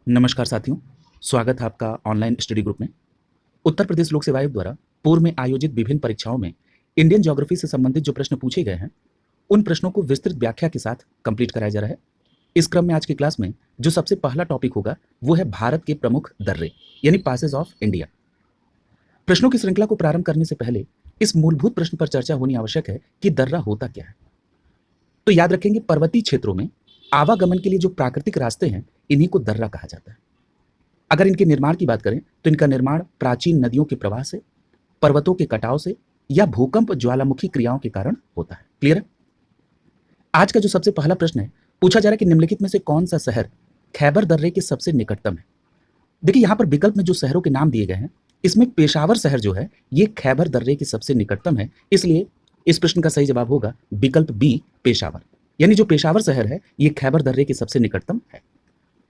नमस्कार साथियों, स्वागत है आपका ऑनलाइन स्टडी ग्रुप में। उत्तर प्रदेश लोक सेवा आयोग द्वारा पूर्व में आयोजित विभिन्न परीक्षाओं में इंडियन ज्योग्राफी से संबंधित जो प्रश्न पूछे गए हैं, उन प्रश्नों को विस्तृत व्याख्या के साथ कंप्लीट कराया जा रहा है। इस क्रम में आज की क्लास में जो सबसे पहला टॉपिक होगा वो है भारत के प्रमुख दर्रे यानी पासेज ऑफ इंडिया। प्रश्नों की श्रृंखला को प्रारंभ करने से पहले इस मूलभूत प्रश्न पर चर्चा होनी आवश्यक है कि दर्रा होता क्या है। तो याद रखेंगे, पर्वतीय क्षेत्रों में आवागमन के लिए जो प्राकृतिक रास्ते हैं इन्हीं को दर्रा कहा जाता है। अगर इनके निर्माण की बात करें तो इनका निर्माण प्राचीन नदियों के प्रवाह से, पर्वतों के कटाव से या भूकंप ज्वालामुखी क्रियाओं के कारण होता है। क्लियर है? आज का जो सबसे पहला प्रश्न है, पूछा जा रहा है कि निम्नलिखित में से कौन सा शहर खैबर दर्रे के सबसे निकटतम है। देखिए, यहां पर विकल्प में जो शहरों के नाम दिए गए हैं, इसमें पेशावर शहर जो है ये खैबर दर्रे के सबसे निकटतम है, इसलिए इस प्रश्न का सही जवाब होगा विकल्प बी, पेशावर। यानी जो पेशावर शहर है ये खैबर दर्रे के सबसे निकटतम है।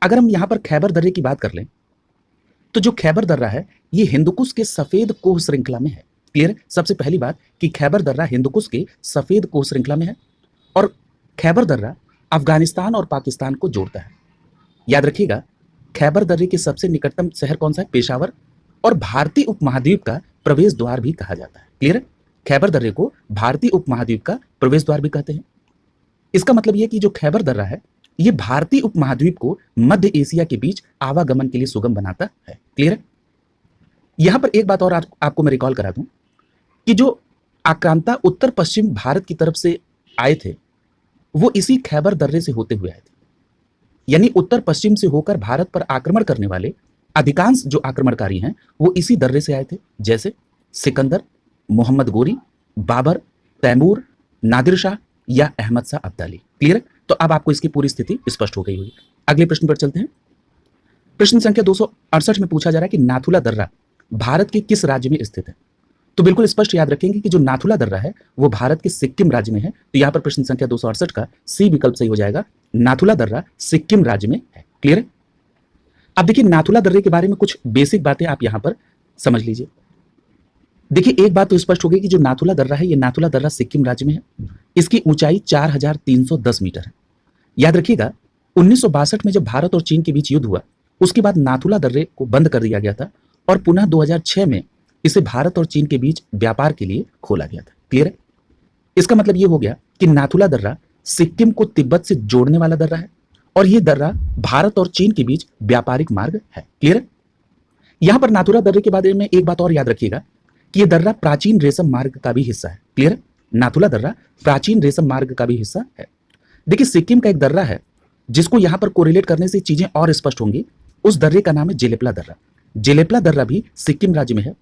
अगर हम यहां पर खैबर दर्रे की बात कर लें तो जो खैबर दर्रा है ये हिंदुकुश के सफेद कोह श्रृंखला में है। क्लियर है? सबसे पहली बात कि खैबर दर्रा हिंदुकुश के सफेद कोह श्रृंखला में है और खैबर दर्रा अफगानिस्तान और पाकिस्तान को जोड़ता है। याद रखिएगा, खैबर दर्रे के सबसे निकटतम शहर कौन सा है? पेशावर। और भारतीय उपमहाद्वीप का प्रवेश द्वार भी कहा जाता है। क्लियर है? खैबर दर्रे को भारतीय उपमहाद्वीप का प्रवेश द्वार भी कहते हैं। इसका मतलब यह कि जो खैबर दर्रा है ये भारतीय उपमहाद्वीप को मध्य एशिया के बीच आवागमन के लिए सुगम बनाता है। क्लियर है? यहां पर एक बात और आपको मैं रिकॉल करा दूं कि जो आक्रांता उत्तर पश्चिम भारत की तरफ से आए थे वो इसी खैबर दर्रे से होते हुए आए थे। यानी उत्तर पश्चिम से होकर भारत पर आक्रमण करने वाले अधिकांश जो आक्रमणकारी हैं वो इसी दर्रे से आए थे, जैसे सिकंदर, मोहम्मद गोरी, बाबर, तैमूर, नादिर शाह या अहमद शाह अब्दाली। क्लियर है? तो अब आपको इसकी पूरी स्थिति स्पष्ट हो गई होगी। अगले प्रश्न पर चलते हैं। प्रश्न संख्या 268 में पूछा जा रहा है कि नाथुला दर्रा भारत के किस राज्य में स्थित है। तो बिल्कुल स्पष्ट याद रखेंगे कि जो नाथुला दर्रा है वो भारत के सिक्किम राज्य में है। तो यहां पर प्रश्न संख्या 268 का सी विकल्प सही हो जाएगा। नाथुला दर्रा सिक्किम राज्य में है। क्लियर है? अब देखिए, नाथुला दर्रे के बारे में कुछ बेसिक बातें आप यहां पर समझ लीजिए। देखिए, एक बात तो स्पष्ट हो गई कि जो नाथुला दर्रा है ये नाथुला दर्रा सिक्किम राज्य में है। इसकी ऊंचाई 4310 मीटर है। याद रखिएगा, 1962 में जब भारत और चीन के बीच युद्ध हुआ उसके बाद नाथुला दर्रे को बंद कर दिया गया था और पुनः 2006 में इसे भारत और चीन के बीच व्यापार के लिए खोला गया था। क्लियर है? इसका मतलब यह हो गया कि नाथुला दर्रा सिक्किम को तिब्बत से जोड़ने वाला दर्रा है और यह दर्रा भारत और चीन के बीच व्यापारिक मार्ग है। क्लियर है? यहां पर नाथुला दर्रे के बारे में एक बात और याद रखिएगा कि यह दर्रा प्राचीन रेशम मार्ग का भी हिस्सा है। क्लियर है? नाथुला दर्रा प्राचीन रेशम मार्ग का भी हिस्सा है। देखिए, सिक्किम का एक दर्रा है जिसको यहां पर कोरिलेट करने से चीजें और स्पष्ट होंगी। उस दर्रे का नाम है जेलेपला दर्रा। जेलेपला दर्रा भी सिक्किम राज्य में है।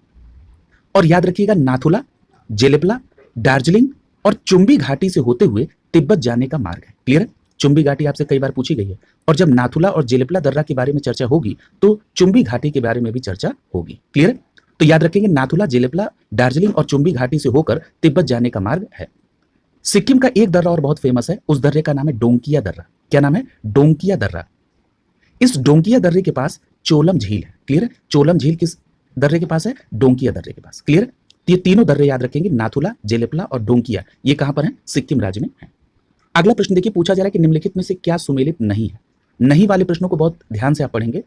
और याद रखिएगा, नाथुला, जेलेपला, दार्जिलिंग और चुंबी घाटी से होते हुए तिब्बत जाने का मार्ग है। क्लियर है? चुंबी घाटी आपसे कई बार पूछी गई है और जब नाथुला और जेलेपला दर्रा के बारे में चर्चा होगी तो चुंबी घाटी के बारे में भी चर्चा होगी। क्लियर है? तो याद रखेंगे, नाथुला, जेलेपला, दार्जिलिंग और चुंबी घाटी से होकर तिब्बत जाने का मार्ग है। सिक्किम का एक दर्रा और बहुत फेमस है, उस दर्रे का नाम है डोंकिया दर्रा। क्या नाम है? डोंकिया दर्रा। इस डोंकिया दर्रे के पास चोलम झील है। क्लियर है? चोलम झील किस दर्रे के पास है? डोंकिया दर्रे के पास। क्लियर है? तो ये तीनों दर्रे याद रखेंगे, नाथुला, जेलेपला और डोंकिया, ये कहां पर है? सिक्किम राज्य में है। अगला प्रश्न देखिए, पूछा जा रहा है कि निम्नलिखित में से क्या सुमेलित नहीं है। नहीं वाले प्रश्नों को बहुत ध्यान से आप पढ़ेंगे।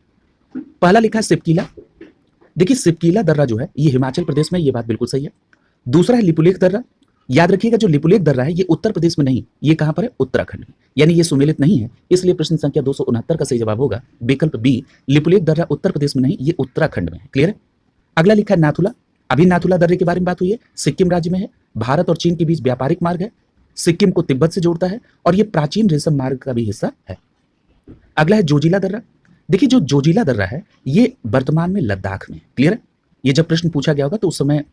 पहला लिखा है सिपकीला। देखिए, सिपकीला दर्रा जो है ये हिमाचल प्रदेश में, ये बात बिल्कुल सही है। दूसरा है लिपुलेख दर्रा। याद रखिएगा, जो लिपुलेख दर्रा है ये उत्तर प्रदेश में नहीं, ये कहां पर है? उत्तराखंड में। यानी ये सुमेलित नहीं है, इसलिए प्रश्न संख्या 269 का सही जवाब होगा विकल्प बी, लिपुलेख दर्रा उत्तर प्रदेश में नहीं, ये उत्तराखंड में है। क्लियर है? अगला लिखा है नाथुला। अभी नाथुला दर्रे के बारे में बात हुई है, सिक्किम राज्य में है, भारत और चीन के बीच व्यापारिक मार्ग है, सिक्किम को तिब्बत से जोड़ता है और ये प्राचीन रेशम मार्ग का भी हिस्सा है। अगला है जोजिला दर्रा। देखिए, जो जोजिला दर्रा है ये वर्तमान में लद्दाख में है। क्लियर है? ये जब प्रश्न पूछा गया होगा तो उस समय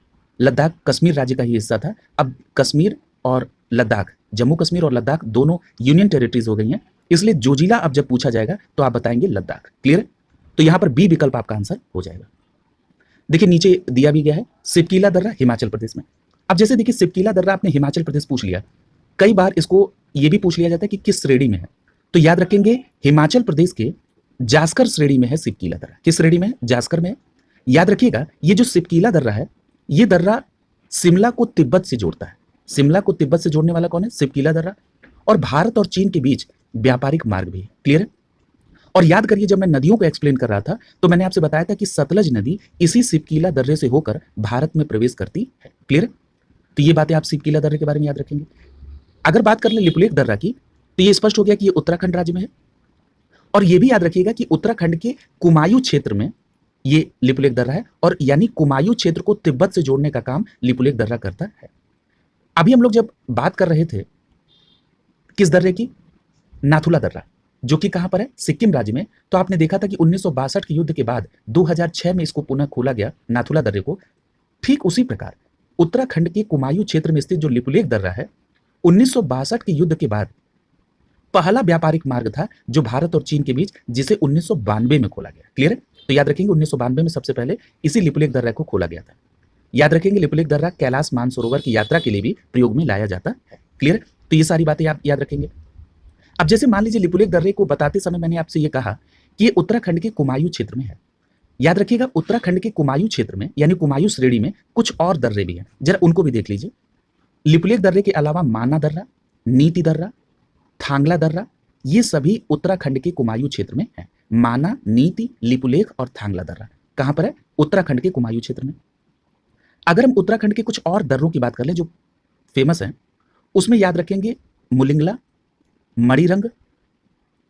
लद्दाख कश्मीर राज्य का ही हिस्सा था। अब कश्मीर और लद्दाख, जम्मू कश्मीर और लद्दाख दोनों यूनियन टेरिटरीज हो गई हैं, इसलिए जोजिला अब जब पूछा जाएगा तो आप बताएंगे लद्दाख। क्लियर है? तो यहां पर बी विकल्प आपका आंसर हो जाएगा। देखिए, नीचे दिया भी गया है सिपकीला दर्रा हिमाचल प्रदेश में। अब जैसे देखिए, सिपकीला दर्रा आपने हिमाचल प्रदेश पूछ लिया, कई बार इसको ये भी पूछ लिया जाता है कि किस श्रेणी में है। तो याद रखेंगे, हिमाचल प्रदेश के जास्कर श्रेणी में है सिपकीला दर्रा। किस श्रेणी में है? जास्कर में है। याद रखिएगा, ये जो सिपकीला दर्रा है ये दर्रा शिमला को तिब्बत से जोड़ता है। शिमला को तिब्बत से जोड़ने वाला कौन है? सिपकीला दर्रा। और भारत और चीन के बीच व्यापारिक मार्ग भी है। क्लियर है? और याद करिए जब मैं नदियों को एक्सप्लेन कर रहा था तो मैंने आपसे बताया था कि सतलज नदी इसी सिपकीला दर्रे से होकर भारत में प्रवेश करती है। क्लियर है? तो ये बातें आप सिपकीला दर्रे के बारे में याद रखेंगे। अगर बात कर ले लिपुलेख दर्रा की तो ये स्पष्ट हो गया कि ये उत्तराखंड राज्य में है। और ये भी याद रखिएगा कि उत्तराखंड के कुमायूं क्षेत्र में ये लिपुलेख दर्रा है, और यानी कुमायूं क्षेत्र को तिब्बत से जोड़ने का काम लिपुलेख दर्रा करता है। अभी हम लोग जब बात कर रहे थे किस दर्रे की, नाथुला दर्रा, जो कि कहां पर है, सिक्किम राज्य में। तो आपने देखा था कि 1962 के युद्ध के बाद 2006 में इसको पुनः खोला गया नाथुला दर्रे को। ठीक उसी प्रकार उत्तराखंड के कुमायूं क्षेत्र में स्थित जो लिपुलेख दर्रा है 1962 के युद्ध के बाद पहला व्यापारिक मार्ग था जो भारत और चीन के बीच, जिसे 1992 में खोला गया। क्लियर है? तो याद रखेंगे 1992 में सबसे पहले इसी लिपुलेख दर्रा को खोला गया था। याद रखेंगे लिपुलेख दर्रा कैलाश मानसरोवर की यात्रा के लिए भी प्रयोग में लाया जाता है। क्लियर है? तो ये सारी बातें आप याद रखेंगे। अब जैसे मान लीजिए लिपुलेख दर्रे को बताते समय मैंने आपसे ये कहा कि ये उत्तराखंड के कुमायूं क्षेत्र में है। याद रखिएगा उत्तराखंड के कुमायूं क्षेत्र में यानी कुमायूं श्रेणी में कुछ और दर्रे भी हैं, जरा उनको भी देख लीजिए। लिपुलेख दर्रे के अलावा माना दर्रा, नीति दर्रा, थांगला दर्रा, ये सभी उत्तराखंड के कुमायूं क्षेत्र में है। माना, नीति, लिपुलेख और थांगला दर्रा कहां पर है? उत्तराखंड के कुमायूं क्षेत्र में। अगर हम उत्तराखंड के कुछ और दर्रों की बात कर लें जो फेमस हैं, उसमें याद रखेंगे मुलिंगला, मणिरंग,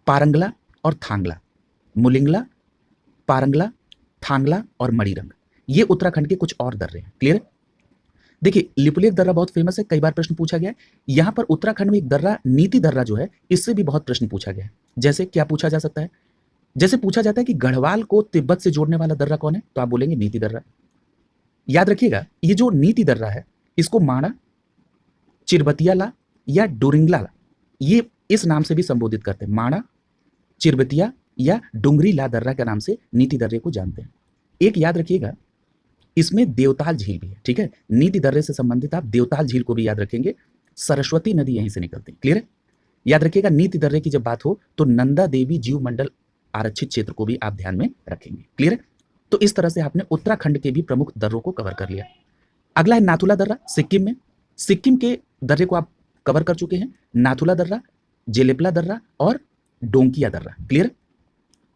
पारंगला और थांगला। मुलिंगला, पारंगला, थांगला और मणिरंग, ये उत्तराखंड के कुछ और दर्रे हैं। क्लियर है? देखिए लिपुलेख दर्रा बहुत फेमस है, कई बार प्रश्न पूछा गया है। यहां पर उत्तराखंड में एक दर्रा नीति दर्रा जो है, इससे भी बहुत प्रश्न पूछा गया है। जैसे क्या पूछा जा सकता है? जैसे पूछा जाता है कि गढ़वाल को तिब्बत से जोड़ने वाला दर्रा कौन है, तो आप बोलेंगे नीति दर्रा। याद रखिएगा ये जो नीति दर्रा है इसको माणा, चिरबतियाला या डोरिंगला, ये इस नाम से भी संबोधित करते हैं। माणा, चिरबतिया या डुंगरी ला दर्रा के नाम से नीति दर्रे को जानते हैं। एक याद रखिएगा इसमें देवताल झील भी है। ठीक है? नीति दर्रे से संबंधित आप देवताल झील को भी याद रखेंगे, सरस्वती नदी यहीं से निकलती है। क्लियर है? याद रखिएगा नीति दर्रे की जब बात हो तो नंदा देवी जीव मंडल आरक्षित क्षेत्र को भी आप ध्यान में रखेंगे। क्लियर है? तो इस तरह से आपने उत्तराखंड के भी प्रमुख दर्रों को कवर कर लिया। अगला है नाथुला दर्रा, सिक्किम में। सिक्किम के दर्रे को आप कवर कर चुके हैं, नाथुला दर्रा, जेलेपला दर्रा और डोंकिया दर्रा। क्लियर?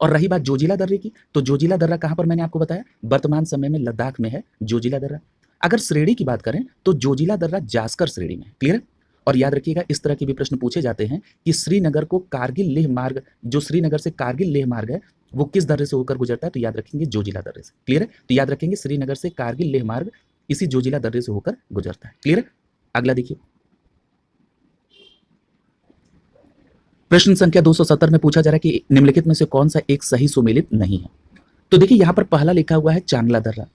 और रही बात जोजिला दर्रे की, तो जोजिला दर्रा कहां पर मैंने आपको बताया, वर्तमान समय में लद्दाख में है जोजिला दर्रा। अगर श्रेणी की बात करें तो जोजिला दर्रा जास्कर श्रेणी में है। क्लियर? और याद रखिएगा इस तरह के भी प्रश्न पूछे जाते हैं कि श्रीनगर को कारगिल लेह मार्ग, जो श्रीनगर से कारगिल लेह मार्ग है वो किस दर्रे से होकर गुजरता है, तो याद रखेंगे जोजिला दर्रे से। क्लियर है? तो याद रखेंगे श्रीनगर से कारगिल लेह मार्ग इसी जोजिला दर्रे से होकर गुजरता है। क्लियर है? अगला देखिए प्रश्न संख्या 270 में पूछा जा रहा है कि निम्नलिखित में से कौन सा एक सही सुमेलित नहीं है। तो देखिए यहां पर पहला लिखा हुआ है चांगला दर्रा।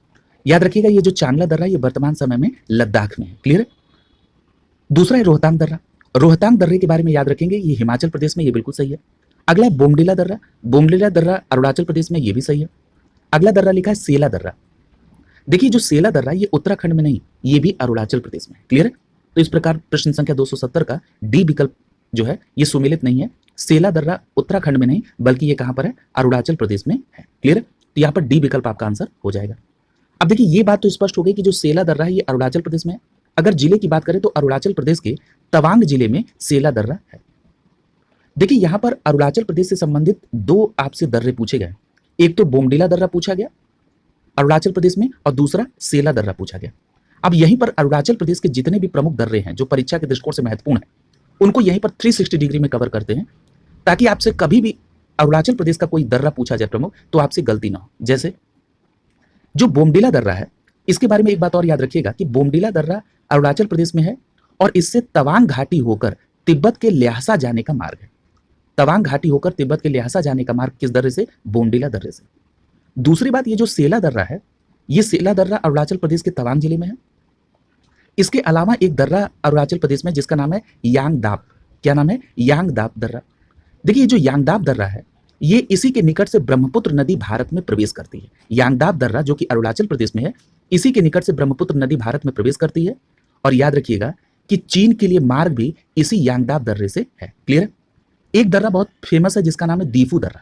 याद रखिएगा ये जो चांगला दर्रा ये वर्तमान समय में लद्दाख में है। क्लियर है? दूसरा है रोहतांग दर्रा। रोहतांग दर्रे के बारे में याद रखेंगे, ये हिमाचल प्रदेश में, ये बिल्कुल सही है। अगला है बोमडिला दर्रा। बोमडिला दर्रा अरुणाचल प्रदेश में, ये भी सही है। अगला दर्रा लिखा है सेला दर्रा। देखिए जो सेला दर्रा ये उत्तराखंड में नहीं, ये भी अरुणाचल प्रदेश में। क्लियर है? तो इस प्रकार प्रश्न संख्या 270 का डी विकल्प जो है ये सुमेलित नहीं है। सेला दर्रा उत्तराखंड में नहीं बल्कि ये कहां पर है, अरुणाचल प्रदेश में है। क्लियर है? तो यहां पर डी विकल्प आपका आंसर हो जाएगा। अब देखिए ये बात तो स्पष्ट हो गई कि जो सेला दर्रा है ये अरुणाचल प्रदेश में है। अगर जिले की बात करें तो अरुणाचल प्रदेश के तवांग जिले में सेला दर्रा है। देखिए यहां पर अरुणाचल प्रदेश से संबंधित दो आपसे दर्रे पूछे गए, एक तो बोमडिला दर्रा पूछा गया अरुणाचल प्रदेश में और दूसरा सेला दर्रा पूछा गया। अब यहीं पर अरुणाचल प्रदेश के जितने भी प्रमुख दर्रे हैं जो परीक्षा के दृष्टिकोण से महत्वपूर्ण है उनको यहीं पर 360 डिग्री में कवर करते हैं, ताकि आपसे कभी भी अरुणाचल प्रदेश का कोई दर्रा पूछा जाए प्रमुख तो आपसे गलती ना हो। जैसे जो बोमडिला दर्रा है इसके बारे में एक बात और याद रखिएगा कि बोमडिला दर्रा अरुणाचल प्रदेश में है और इससे तवांग घाटी होकर तिब्बत के ल्हासा जाने का मार्ग है। तवांग घाटी होकर तिब्बत के ल्हासा जाने का मार्ग किस दर्रे से, बोमडिला दर्रे से। दूसरी बात ये जो सेला दर्रा है ये सेला दर्रा अरुणाचल प्रदेश के तवांग जिले में है। इसके अलावा एक दर्रा अरुणाचल प्रदेश में जिसका नाम है यांगदाप। क्या नाम है, यांगदाप दर्रा। देखिए जो यांगदाप दर्रा है ये इसी के निकट से ब्रह्मपुत्र नदी भारत में प्रवेश करती है। यांगदाप दर्रा जो कि अरुणाचल प्रदेश में है इसी के निकट से ब्रह्मपुत्र नदी भारत में प्रवेश करती है। और याद रखिएगा कि चीन के लिए मार्ग भी इसी यांगदाप दर्रे से है। क्लियर है? एक दर्रा बहुत फेमस है जिसका नाम है दीफू दर्रा।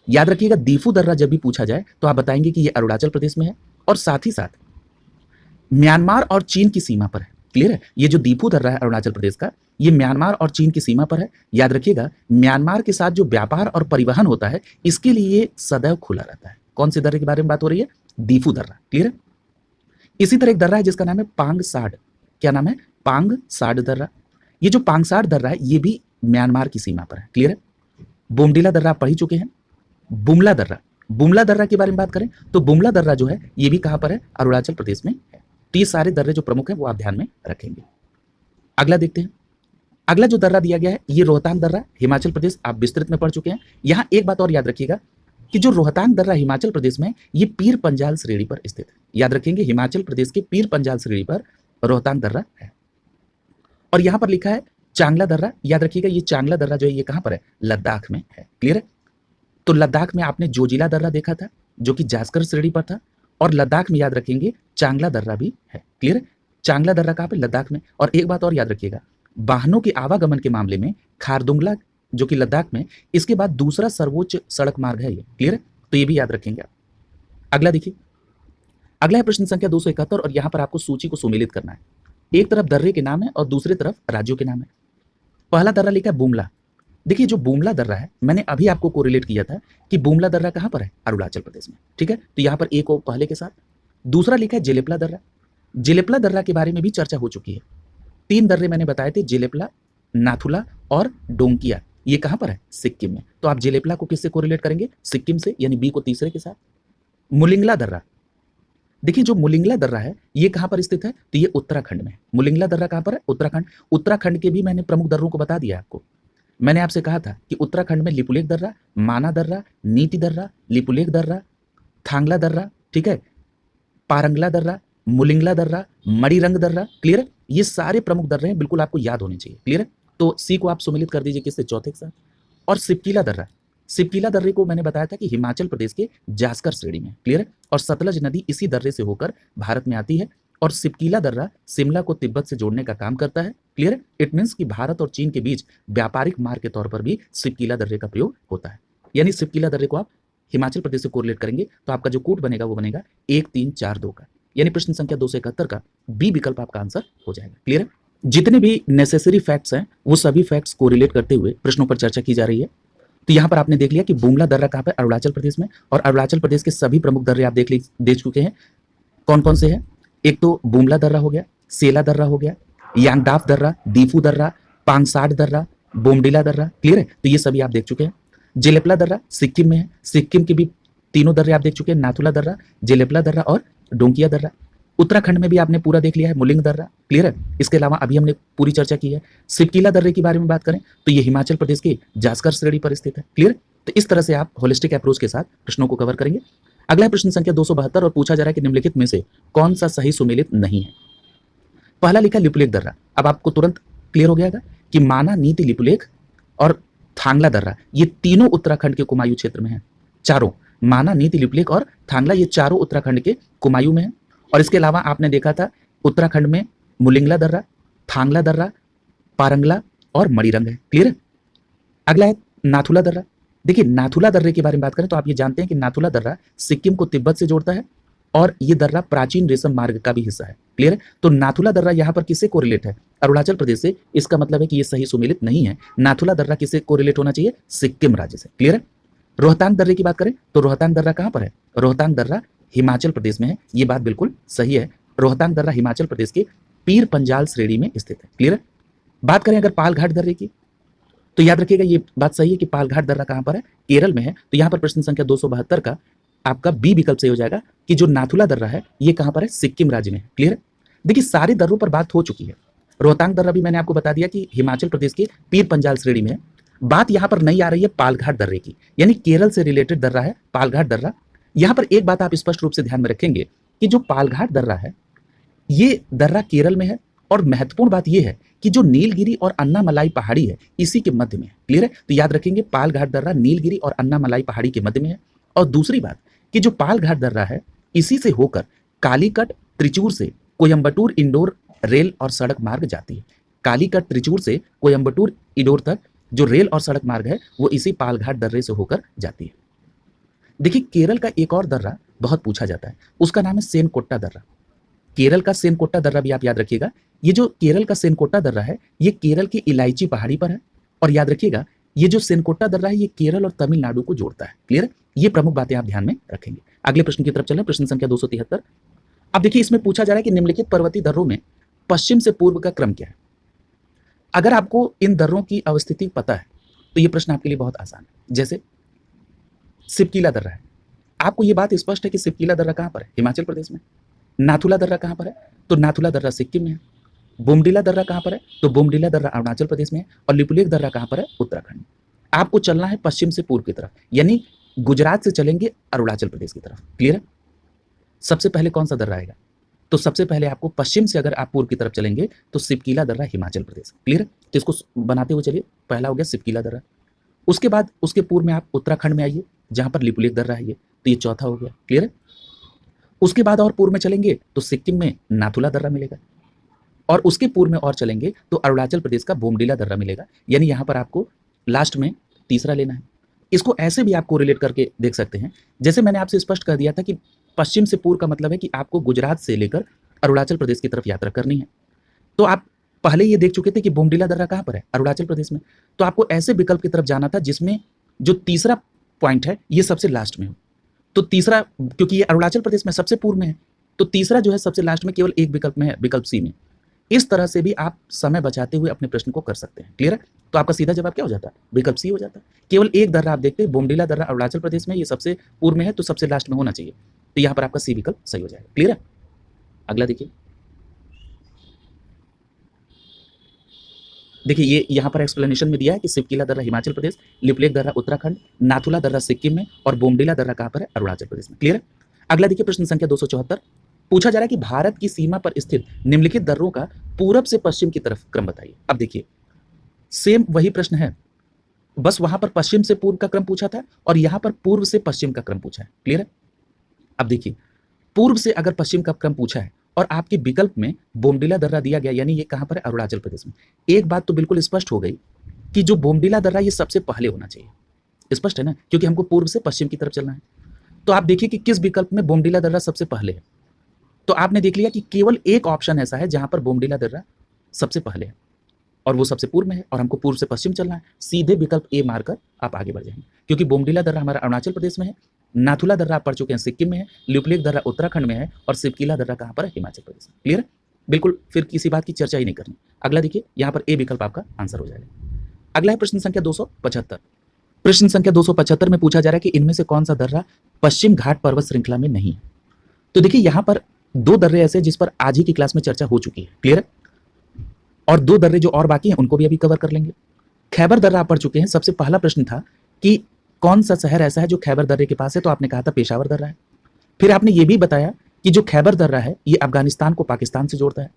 याद रखिएगा दीफू दर्रा जब भी पूछा जाए तो आप बताएंगे कि यह अरुणाचल प्रदेश में है और साथ ही साथ म्यांमार और चीन की सीमा पर है। क्लियर है? ये जो दीफू दर्रा है अरुणाचल प्रदेश का, ये म्यांमार और चीन की सीमा पर है। याद रखिएगा, म्यांमार के साथ जो व्यापार और परिवहन होता है, इसके लिए ये सदैव खुला रहता है। कौन से दर्रे के बारे में बात हो रही है? दीफू दर्रा। क्लियर है? इसी तरह एक दर्रा है जिसका नाम है पांगसाड। क्या नाम है? पांगसाड दर्रा। ये जो पांगसाड दर्रा है, ये भी म्यांमार की सीमा पर है। क्लियर है? बोमडिला दर्रा आप पढ़ ही चुके हैं। बुमला दर्रा, बुमला दर्रा के बारे में बात करें तो बुमला दर्रा जो है ये भी कहां पर है? अरुणाचल प्रदेश में है। तो ये सारे दर्रे जो प्रमुख है वो आप ध्यान में रखेंगे। अगला देखते हैं। अगला जो दर्रा दिया गया है ये रोहतांग दर्रा, हिमाचल प्रदेश, आप विस्तृत में पढ़ चुके हैं। यहां एक बात और याद रखिएगा कि जो रोहतांग दर्रा हिमाचल प्रदेश में, ये पीर पंजाल श्रेणी पर स्थित है। याद रखेंगे, हिमाचल प्रदेश के पीर पंजाल श्रेणी पर रोहतांग दर्रा है। और यहां पर लिखा है चांगला दर्रा। याद रखिएगा, ये चांगला दर्रा जो है ये कहां पर है? लद्दाख में है। क्लियर है? तो लद्दाख में आपने जोजिला दर्रा देखा था जो कि जास्कर श्रेणी पर था, और लद्दाख में याद रखेंगे चांगला दर्रा भी है। क्लियर है? चांगला दर्रा कहां पे? लद्दाख में। और एक बात और याद रखिएगा, वाहनों के आवागमन के मामले में खारदुंगला जो कि लद्दाख में, इसके बाद दूसरा सर्वोच्च सड़क मार्ग है ये। क्लियर है? तो ये भी याद रखेंगे आप। अगला देखिए, अगला है प्रश्न संख्या 271, और यहां पर आपको सूची को सुमेलित करना है। एक तरफ दर्रे के नाम है और दूसरी तरफ राज्यों के नाम है। पहला दर्रा लिखा है बुमला। देखिए, जो बुमला दर्रा है, मैंने अभी आपको कोरिलेट किया था कि बुमला दर्रा कहां पर है? अरुणाचल प्रदेश में। ठीक है? तो यहां पर एक और पहले के साथ। दूसरा लिखा है जेलेपला दर्रा। जेलेपला दर्रा के बारे में भी चर्चा हो चुकी है। 3 दर्रे मैंने बताए थे, जेलेपला, नाथुला और डोंकिया। ये कहां पर है? सिक्किम में। तो आप जेलेपला को किससे कोरिलेट करेंगे? सिक्किम से, यानी बी को तीसरे के साथ। मुलिंगला दर्रा, देखिए जो मुलिंगला दर्रा है ये कहां पर स्थित है? तो ये उत्तराखंड में। मुलिंगला दर्रा कहां पर है? उत्तराखंड। उत्तराखंड के भी मैंने प्रमुख दर्रों को बता दिया आपको। मैंने आपसे कहा था कि उत्तराखंड में लिपुलेख दर्रा, माना दर्रा, नीति दर्रा, लिपुलेख दर्रा, थांगला दर्रा, ठीक है, पारंगला दर्रा, मुलिंगला दर्रा, मणिरंग दर्रा। क्लियर है? ये सारे प्रमुख दर्रे हैं, बिल्कुल आपको याद होने चाहिए। क्लियर है? तो सी को आप सुमिलित कर दीजिए किससे? चौथे के साथ। और सिपकीला दर्रा, सिपकीला दर्रे को मैंने बताया था कि हिमाचल प्रदेश के जास्कर श्रेणी में। क्लियर है? और सतलज नदी इसी दर्रे से होकर भारत में आती है, और सिपकीला दर्रा शिमला को तिब्बत से जोड़ने का काम करता है। क्लियर है? इट मीन्स कि भारत और चीन के बीच व्यापारिक मार्ग के तौर पर भी सिपकीला दर्रे का प्रयोग होता है। यानी सिपकीला दर्रे को आप हिमाचल प्रदेश से कोरिलेट करेंगे तो आपका जो कूट बनेगा वो बनेगा 1 3 4 2 का। यानी प्रश्न संख्या 271 का बी विकल्प आपका आंसर हो जाएगा। क्लियर है? जितने भी नेसेसरी फैक्ट्स हैं वो सभी फैक्ट्स को रिलेट करते हुए प्रश्नों पर चर्चा की जा रही है। तो यहां पर आपने देख लिया कि बुमला दर्रा कहां पर? अरुणाचल प्रदेश में। और अरुणाचल प्रदेश के सभी प्रमुख दर्रे आप देख चुके हैं। कौन कौन से हैं? एक तो बुमला दर्रा हो गया, सेला दर्रा हो गया, यांगडाफ दर्रा, दीफू दर्रा, पांगसाड दर्रा, बोमडिला दर्रा। क्लियर है? तो ये सभी आप देख चुके हैं। जेलेपला दर्रा सिक्किम में है। सिक्किम के भी तीनों दर्रे आप देख चुके हैं, नाथुला दर्रा, जेलेपला दर्रा और डोंकिया दर्रा। उत्तराखंड में भी आपने पूरा देख लिया है, मुलिंग दर्रा। क्लियर है? इसके अलावा अभी हमने पूरी चर्चा की है। सिपकीला दर्रे के बारे में बात करें तो ये हिमाचल प्रदेश के जास्कर श्रेणी पर स्थित है। क्लियर? तो इस तरह से आप होलिस्टिक अप्रोच के साथ प्रश्नों को कवर करेंगे। अगला है प्रश्न संख्या 272, और पूछा जा रहा है कि निम्नलिखित में से कौन सा सही सुमेलित नहीं है। पहला लिखा लिपुलेख दर्रा। अब आपको तुरंत क्लियर हो गया कि माना, नीति, लिपुलेख और थांगला दर्रा ये तीनों उत्तराखंड के कुमायूं क्षेत्र में है। चारों, माना, नीति, लिपुलेख और थांगला, ये चारों उत्तराखंड के कुमायूं में है। और इसके अलावा आपने देखा था उत्तराखंड में मुलिंगला दर्रा, थांगला दर्रा, पारंगला और मणिरंग है। क्लियर है? अगला है नाथुला दर्रा। देखिए, नाथुला दर्रे के बारे में बात करें तो आप ये जानते हैं कि नाथुला दर्रा सिक्किम को तिब्बत से जोड़ता है, और ये दर्रा प्राचीन रेशम मार्ग का भी हिस्सा है। क्लियर है? तो नाथुला दर्रा यहाँ पर किससे कोरिलेट है? अरुणाचल प्रदेश से। इसका मतलब है कि ये सही सुमेलित नहीं है। नाथुला दर्रा किससे कोरिलेट होना चाहिए? सिक्किम राज्य से। क्लियर है? रोहतांग दर्रे की बात करें तो रोहतांग दर्रा कहां पर है? रोहतांग दर्रा हिमाचल प्रदेश में है। ये बात बिल्कुल सही है। रोहतांग दर्रा हिमाचल प्रदेश के पीर पंजाल श्रेणी में स्थित है। क्लियर है? बात करें अगर पालघाट दर्रे की तो याद रखिएगा ये बात सही है कि पालघाट दर्रा कहां पर है? केरल में है। तो यहां पर प्रश्न संख्या 272 का आपका बी विकल्प सही हो जाएगा कि जो नाथुला दर्रा है ये कहां पर है? सिक्किम राज्य में है। क्लियर है? देखिए, सारे दर्रों पर बात हो चुकी है। रोहतांग दर्रा भी मैंने आपको बता दिया कि हिमाचल प्रदेश के पीर पंजाल श्रेणी में है। बात यहां पर नहीं आ रही है पालघाट दर्रे की, यानी केरल से रिलेटेड दर्रा है पालघाट दर्रा। यहां पर एक बात आप स्पष्ट रूप से ध्यान में रखेंगे कि जो पालघाट दर्रा है ये दर्रा केरल में है, और महत्वपूर्ण बात यह है कि जो नीलगिरी और अन्नामलाई पहाड़ी है इसी के मध्य में है। क्लियर है? तो याद रखेंगे पालघाट दर्रा नीलगिरी और अन्नामलाई पहाड़ी के मध्य में है। और दूसरी बात कि जो पालघाट दर्रा है इसी से होकर कालीकट, त्रिचूर से कोयम्बटूर इंडोर रेल और सड़क मार्ग जाती है। कालीकट, त्रिचूर से कोयम्बटूर इंडोर तक जो रेल और सड़क मार्ग है वो इसी पालघाट दर्रे से होकर जाती है। देखिए, केरल का एक और दर्रा बहुत पूछा जाता है, उसका नाम है सेनकोट्टा दर्रा। केरल का सेनकोट्टा दर्रा भी आप याद रखिएगा। ये जो केरल का सेनकोट्टा दर्रा है, ये केरल की इलायची पहाड़ी पर है। और याद रखिएगा, ये जो सेनकोट्टा दर्रा है, ये केरल और तमिलनाडु को जोड़ता है। क्लियर है? ये प्रमुख बातें आप ध्यान में रखेंगे। अगले प्रश्न की तरफ चलें, प्रश्न संख्या 273। अब देखिए, इसमें पूछा जा रहा है कि निम्नलिखित पर्वतीय दर्रों में पश्चिम से पूर्व का क्रम क्या है। अगर आपको इन दर्रों की अवस्थिति पता है तो ये प्रश्न आपके लिए बहुत आसान है। जैसे सिपकीला दर्रा है, आपको ये बात स्पष्ट है कि सिपकीला दर्रा कहाँ पर है? हिमाचल प्रदेश में। नाथुला दर्रा कहाँ पर है? तो नाथुला दर्रा सिक्किम में है। बोमडिला दर्रा कहाँ पर है? तो बोमडिला दर्रा अरुणाचल प्रदेश में है। और लिपुलेख दर्रा कहाँ पर है? उत्तराखंड में। आपको चलना है पश्चिम से पूर्व की तरफ, यानी गुजरात से चलेंगे अरुणाचल प्रदेश की तरफ। क्लियर है? सबसे पहले कौन सा दर्रा आएगा? तो सबसे पहले आपको पश्चिम से अगर आप पूर्व की तरफ चलेंगे तो सिपकीला दर्रा हिमाचल प्रदेश। क्लियर है? तो इसको बनाते हुए चलिए, पहला हो गया सिपकीला दर्रा। उसके बाद उसके पूर्व में आप उत्तराखंड में आइए, जहां पर लिपुलेख दर्रा है, ये तो ये चौथा हो गया। क्लियर है? उसके बाद और पूर्व में चलेंगे तो सिक्किम में नाथुला दर्रा मिलेगा, और उसके पूर्व में और चलेंगे तो अरुणाचल प्रदेश का बोमडिला दर्रा मिलेगा। यानी यहां पर आपको लास्ट में तीसरा लेना है। इसको ऐसे भी आपको रिलेट करके देख सकते हैं, जैसे मैंने आपसे स्पष्ट कर दिया था कि पश्चिम से पूर्व का मतलब है कि आपको गुजरात से लेकर अरुणाचल प्रदेश की तरफ यात्रा करनी है। तो आप पहले ये देख चुके थे कि बोमडिला दर्रा कहाँ पर है? अरुणाचल प्रदेश में। तो आपको ऐसे विकल्प की तरफ जाना था जिसमें जो तीसरा पॉइंट है ये सबसे लास्ट में हो। तो तीसरा, क्योंकि ये अरुणाचल प्रदेश में सबसे पूर्व में है, तो तीसरा जो है सबसे लास्ट में केवल एक विकल्प में है, विकल्प सी में। इस तरह से भी आप समय बचाते हुए अपने प्रश्न को कर सकते हैं। क्लियर है? तो आपका सीधा जवाब क्या हो जाता है? विकल्प सी हो जाता है। केवल एक दर्रा आप देखते हैं, बोमडिला दर्रा अरुणाचल प्रदेश में, ये सबसे पूर्व में है, तो सबसे लास्ट में होना चाहिए। तो यहाँ पर आपका सी विकल्प सही हो जाएगा। क्लियर है? अगला देखिए, ये यहाँ पर एक्सप्लेनेशन में दिया है कि सिपकीला दर्रा हिमाचल प्रदेश, लिपुलेख दर्रा उत्तराखंड, नाथुला दर्रा सिक्किम में, और बोमडिला दर्रा कहाँ पर है? अरुणाचल प्रदेश में। क्लियर है? अगला देखिए, प्रश्न संख्या 274। पूछा जा रहा है कि भारत की सीमा पर स्थित निम्नलिखित दर्रों का पूरब से पश्चिम की तरफ क्रम बताइए। अब देखिए, सेम वही प्रश्न है, बस वहां पर पश्चिम से पूर्व का क्रम पूछा था और यहां पर पूर्व से पश्चिम का क्रम पूछा है। क्लियर है? अब देखिए, पूर्व से अगर पश्चिम का क्रम पूछा है और आपके विकल्प में बोमडिला दर्रा दिया गया, यानी ये कहां पर है? अरुणाचल प्रदेश में। एक बात तो बिल्कुल स्पष्ट हो गई कि जो बोमडिला दर्रा ये सबसे पहले होना चाहिए। स्पष्ट है ना? क्योंकि हमको पूर्व से पश्चिम की तरफ चलना है। तो आप देखिए कि किस विकल्प में बोमडिला दर्रा सबसे पहले है। तो आपने देख लिया कि केवल एक ऑप्शन ऐसा है जहां पर बोमडिला दर्रा सबसे पहले है और वो सबसे पूर्व में है, और हमको पूर्व से पश्चिम चलना है। सीधे विकल्प ए मारकर आप आगे बढ़ जाएंगे, क्योंकि बोमडिला दर्रा हमारा अरुणाचल प्रदेश में है, नाथुला दर्रा आप पढ़ चुके हैं सिक्किम में है, लिपुलेख दर्रा उत्तराखंड में है, और सिपकीला दर्रा कहाँ पर है? हिमाचल प्रदेश में। क्लियर है? बिल्कुल, फिर किसी बात की चर्चा ही नहीं करनी। अगला देखिए, यहाँ पर ए विकल्प आपका आंसर हो जाएगा। अगला है प्रश्न संख्या 275। प्रश्न संख्या 275 में पूछा जा रहा है कि इनमें से कौन सा दर्रा पश्चिम घाट पर्वत श्रृंखला में नहीं है। तो देखिए, यहाँ पर दो दर्रे ऐसे जिस पर आज ही की क्लास में चर्चा हो चुकी है। क्लियर है? और दो दर्रे जो और बाकी हैं उनको भी अभी कवर कर लेंगे। खैबर दर्रा आप पढ़ चुके हैं। सबसे पहला प्रश्न था कि कौन सा शहर ऐसा है जो खैबर दर्रे के पास है, तो आपने कहा था पेशावर दर्रा है। फिर आपने ये भी बताया कि जो खैबर दर्रा है ये अफगानिस्तान को पाकिस्तान से जोड़ता है।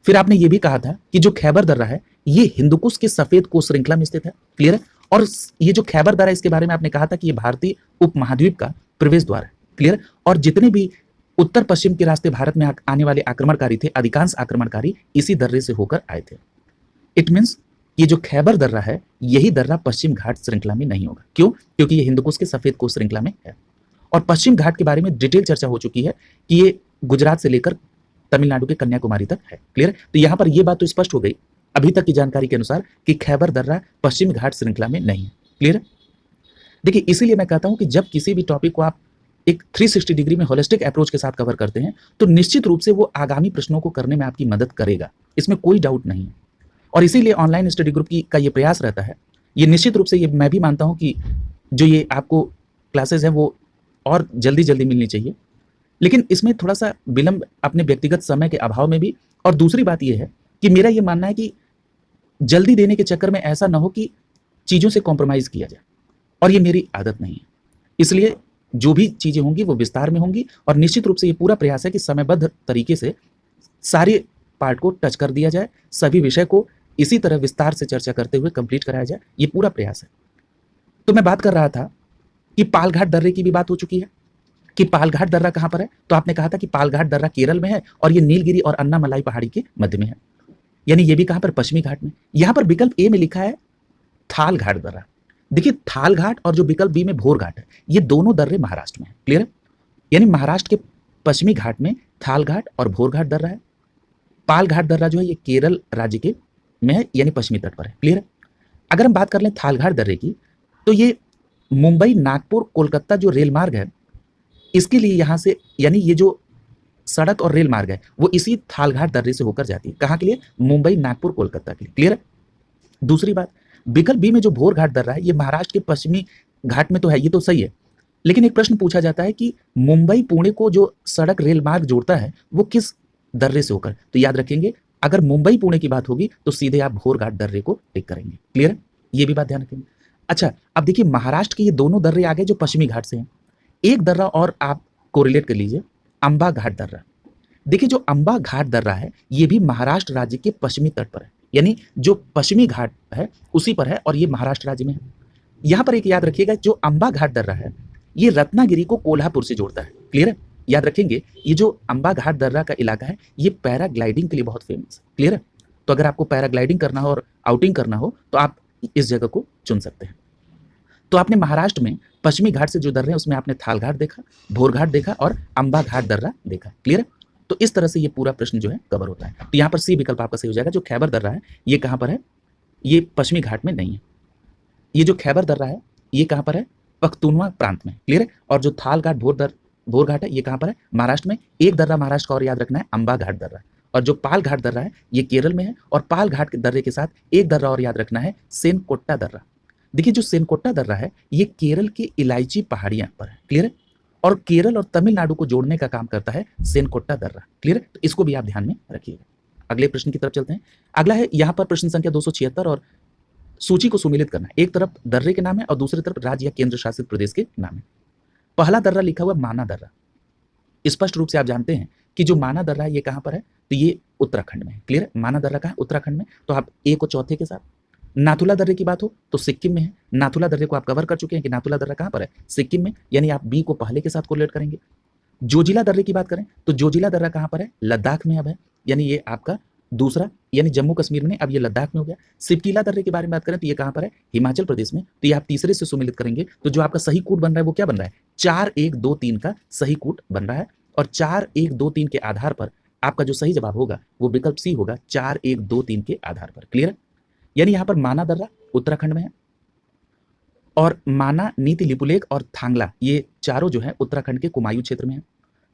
फिर आपने ये भी कहा था कि जो खैबर दर्रा है ये हिंदुकुश के सफेद कोस्ट श्रृंखला में स्थित है। क्लियर है? और ये जो खैबर दर्रा, इसके बारे में आपने कहा था कि ये भारतीय उपमहाद्वीप का प्रवेश द्वार है। क्लियर? और जितने भी उत्तर पश्चिम के रास्ते भारत में आने वाले आक्रमणकारी थे, अधिकांश आक्रमणकारी इसी दर्रे से होकर आए थे। इट मीन्स ये जो खैबर दर्रा है यही दर्रा पश्चिम घाट श्रृंखला में नहीं होगा। क्यों? क्योंकि ये हिंदुकुश के सफेद कोस्ट श्रृंखला में है। और पश्चिम घाट के बारे में डिटेल चर्चा हो चुकी है कि ये गुजरात से लेकर तमिलनाडु के कन्याकुमारी तक है। क्लियर? तो यहां पर यह बात तो स्पष्ट हो गई अभी तक की जानकारी के अनुसार कि खैबर दर्रा पश्चिम घाट श्रृंखला में नहीं है। क्लियर? देखिए, इसीलिए मैं कहता हूं कि जब किसी भी टॉपिक को आप एक 360 डिग्री में होलिस्टिक अप्रोच के साथ कवर करते हैं तो निश्चित रूप से वो आगामी प्रश्नों को करने में आपकी मदद करेगा, इसमें कोई डाउट नहीं है। और इसीलिए ऑनलाइन स्टडी ग्रुप का ये प्रयास रहता है। ये निश्चित रूप से ये मैं भी मानता हूं कि जो ये आपको क्लासेस है वो और जल्दी जल्दी मिलनी चाहिए, लेकिन इसमें थोड़ा सा विलंब अपने व्यक्तिगत समय के अभाव में भी। और दूसरी बात यह है कि मेरा ये मानना है कि जल्दी देने के चक्कर में ऐसा ना हो कि चीज़ों से कॉम्प्रोमाइज़ किया जाए, और ये मेरी आदत नहीं है। इसलिए जो भी चीज़ें होंगी वो विस्तार में होंगी, और निश्चित रूप से ये पूरा प्रयास है कि समयबद्ध तरीके से सारे पार्ट को टच कर दिया जाए, सभी विषय को इसी तरह विस्तार से चर्चा करते हुए कंप्लीट कराया जाए। ये पूरा प्रयास है। तो मैं बात कर रहा था कि पालघाट दर्रे की भी बात हो चुकी है कि पालघाट दर्रा कहाँ पर है। तो आपने कहा था कि पालघाट दर्रा केरल में है और ये नीलगिरी और अन्नामलाई पहाड़ी के मध्य में है, यानी ये भी कहाँ पर? पश्चिमी घाट में। यहाँ पर विकल्प ए में लिखा है थाल घाट दर्रा। देखिए, थाल घाट और जो विकल्प बी में भोर घाट है, ये दोनों दर्रे महाराष्ट्र में है। क्लियर है? यानी महाराष्ट्र के पश्चिमी घाट में थालघाट और भोरघाट दर्रा है। पालघाट दर्रा जो है ये केरल राज्य के में है, यानी पश्चिमी तट पर है। क्लियर है? अगर हम बात कर लें थालघाट दर्रे की, तो ये मुंबई, नागपुर, कोलकाता जो रेल मार्ग है, इसके लिए यहाँ से, यानी ये जो सड़क और रेल मार्ग है वो इसी थालघाट दर्रे से होकर जाती है। कहाँ के लिए? मुंबई, नागपुर, कोलकाता के लिए। क्लियर है? दूसरी बात, विकल्प बी में जो भोरघाट दर्रा है ये महाराष्ट्र के पश्चिमी घाट में तो है, ये तो सही है, लेकिन एक प्रश्न पूछा जाता है कि मुंबई पुणे को जो सड़क रेल मार्ग जोड़ता है वो किस दर्रे से होकर? तो याद रखेंगे, अगर मुंबई पुणे की बात होगी तो सीधे आप भोरघाट दर्रे को टिक करेंगे। क्लियर है? ये भी बात ध्यान रखेंगे। अच्छा, अब देखिए महाराष्ट्र के ये दोनों दर्रे आ गए जो पश्चिमी घाट से हैं। एक दर्रा और आप कोरिलेट कर लीजिए, अंबा घाट दर्रा। देखिए जो अंबा घाट दर्रा है ये भी महाराष्ट्र राज्य के पश्चिमी तट पर है, यानी जो पश्चिमी घाट है उसी पर है और ये महाराष्ट्र राज्य में है। यहां पर एक याद रखिएगा, जो अंबा घाट दर्रा है ये रत्नागिरी को कोल्हापुर से जोड़ता है। क्लियर है? याद रखेंगे, ये जो अंबा घाट दर्रा का इलाका है ये पैराग्लाइडिंग के लिए बहुत फेमस है। क्लियर है? तो अगर आपको पैराग्लाइडिंग करना हो और आउटिंग करना हो तो आप इस जगह को चुन सकते हैं। तो आपने महाराष्ट्र में पश्चिमी घाट से जो दर्रे हैं उसमें आपने थालघाट देखा, भोरघाट देखा और अंबा घाट दर्रा देखा। क्लियर है? तो इस तरह से ये पूरा प्रश्न जो है कवर होता है। तो यहाँ पर सी विकल्प आपका सही हो जाएगा। जो खैबर दर्रा है ये कहाँ पर है? ये पश्चिमी घाट में नहीं है। ये जो खैबर दर्रा है ये कहाँ पर है? पख्तूनवा प्रांत में। क्लियर है? और जो थालघाट भोरघाट है ये कहाँ पर है? महाराष्ट्र में। एक दर्रा महाराष्ट्र का और याद रखना है, अंबा घाट दर्रा। और जो पाल घाट दर्रा है ये केरल में है, और पाल घाट के दर्रे के साथ एक दर्रा और याद रखना है, सेनकोट्टा दर्रा। देखिए जो सेनकोट्टा दर्रा है ये केरल की इलायची पहाड़ियां पर है। क्लियर है? और केरल और तमिलनाडु को जोड़ने का काम करता है सेनकोट्टा दर्रा। क्लियर है? तो इसको भी आप ध्यान में रखिएगा। अगले प्रश्न की तरफ चलते हैं। अगला है यहाँ पर प्रश्न संख्या 276 और सूची को सुमेलित करना। एक तरफ दर्रे के नाम है और दूसरी तरफ राज्य या केंद्र शासित प्रदेश के नाम है। पहला दर्रा लिखा हुआ माना दर्रा। स्पष्ट रूप से आप जानते हैं कि जो माना दर्रा है ये कहां पर है? तो ये उत्तराखंड में है। क्लियर? माना दर्रा कहां? उत्तराखंड में। तो आप ए को चौथे के साथ। नाथुला दर्रे की बात हो तो सिक्किम में है। नाथुला दर्रे को आप कवर कर चुके हैं कि नाथुला दर्रा कहां पर है? सिक्किम में, यानी आप बी को पहले के साथ कोरिलेट करेंगे। जोजिला दर्रे की बात करें तो जोजिला दर्रा कहां पर है? लद्दाख में अब है, यानी ये आपका दूसरा, यानी जम्मू कश्मीर में, अब ये लद्दाख में हो गया। सिपकीला दर्रे के बारे में बात करें तो ये कहां पर है? हिमाचल प्रदेश में। तो ये आप तीसरे से सुमेलित करेंगे तो जो आपका सही कूट बन रहा है वो क्या बन रहा है? 4 1 2 3 का सही कूट बन रहा है। और 4 1 2 3 के आधार पर आपका जो सही जवाब होगा वो विकल्प सी होगा, 4 1 2 3 के आधार पर। क्लियर है? यानी यहां पर माना दर्रा उत्तराखंड में है और माना, नीति लिपुलेख और थांगला ये चारों जो है उत्तराखंड के कुमायूं क्षेत्र में है।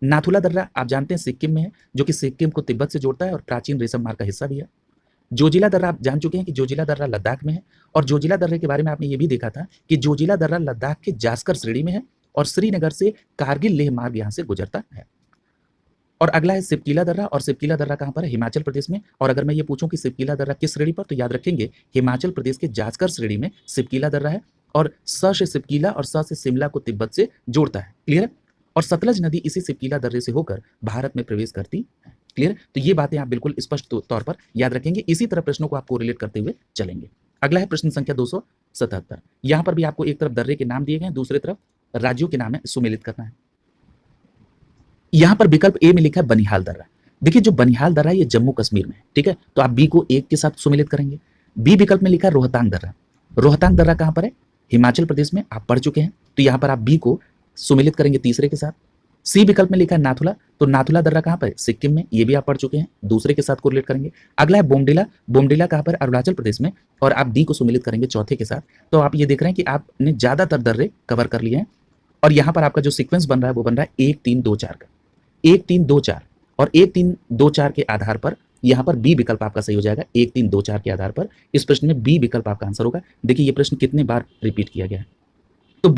नाथुला दर्रा आप जानते हैं सिक्किम में है, जो कि सिक्किम को तिब्बत से जोड़ता है और प्राचीन रेशम मार्ग का हिस्सा भी है। जोजिला दर्रा आप जान चुके हैं कि जोजिला दर्रा लद्दाख में है, और जोजिला दर्रे के बारे में आपने ये भी देखा था कि जोजिला दर्रा लद्दाख के जास्कर श्रेणी में है और श्रीनगर से कारगिल लेह मार्ग यहाँ से गुजरता है। और अगला है सिपकीला दर्रा, और सिपकीला दर्रा कहाँ पर है? हिमाचल प्रदेश में। और अगर मैं ये पूछूं कि सिपकीला दर्रा किस श्रेणी पर, तो याद रखेंगे हिमाचल प्रदेश के जास्कर श्रेणी में सिपकीला दर्रा है, और स से सिपकीला और स से शिमला को तिब्बत से जोड़ता है। क्लियर है? और सतलज नदी इसी सिपकीला दर्रे से होकर भारत में प्रवेश करती है। क्लियर? तो ये बातें आप बिल्कुल स्पष्ट तौर पर याद रखेंगे। इसी तरह प्रश्नों को आपको रिलेट करते हुए चलेंगे। अगला है प्रश्न संख्या 277। यहां पर भी आपको एक तरफ दर्रे के नाम दिए गए, दूसरी तरफ राज्यों के नाम है, सुमेलित करना है। यहां पर विकल्प ए में लिखा है बनिहाल दर्रा। देखिए जो बनिहाल दर्रा है ये जम्मू कश्मीर में है। ठीक है? तो आप बी को एक के साथ सुमेलित करेंगे। बी विकल्प में लिखा है रोहतांग दर्रा। रोहतांग दर्रा कहां पर है? हिमाचल प्रदेश में, आप पढ़ चुके हैं, तो यहां पर आप बी को सुमेलित करेंगे तीसरे के साथ। सी विकल्प में लिखा है नाथुला, तो नाथुला दर्रा कहां पर है? सिक्किम में, ये भी आप पढ़ चुके हैं, दूसरे के साथ कोरिलेट करेंगे। अगला है बोमडिला। बोमडिला कहां पर? अरुणाचल प्रदेश में, और आप डी को सुमेलित करेंगे चौथे के साथ। तो आप ये देख रहे हैं कि आपने ज्यादातर दर्रे कवर कर लिए हैं, और यहां पर आपका जो सीक्वेंस बन रहा है वो बन रहा है 1 3 2 4 का। 1 3 2 4 और 1 3 2 4 के आधार पर यहां पर बी विकल्प आपका सही हो जाएगा। 1 3 2 4 के आधार पर इस प्रश्न में बी विकल्प आपका आंसर होगा। देखिए ये प्रश्न कितने बार रिपीट किया गया है। तो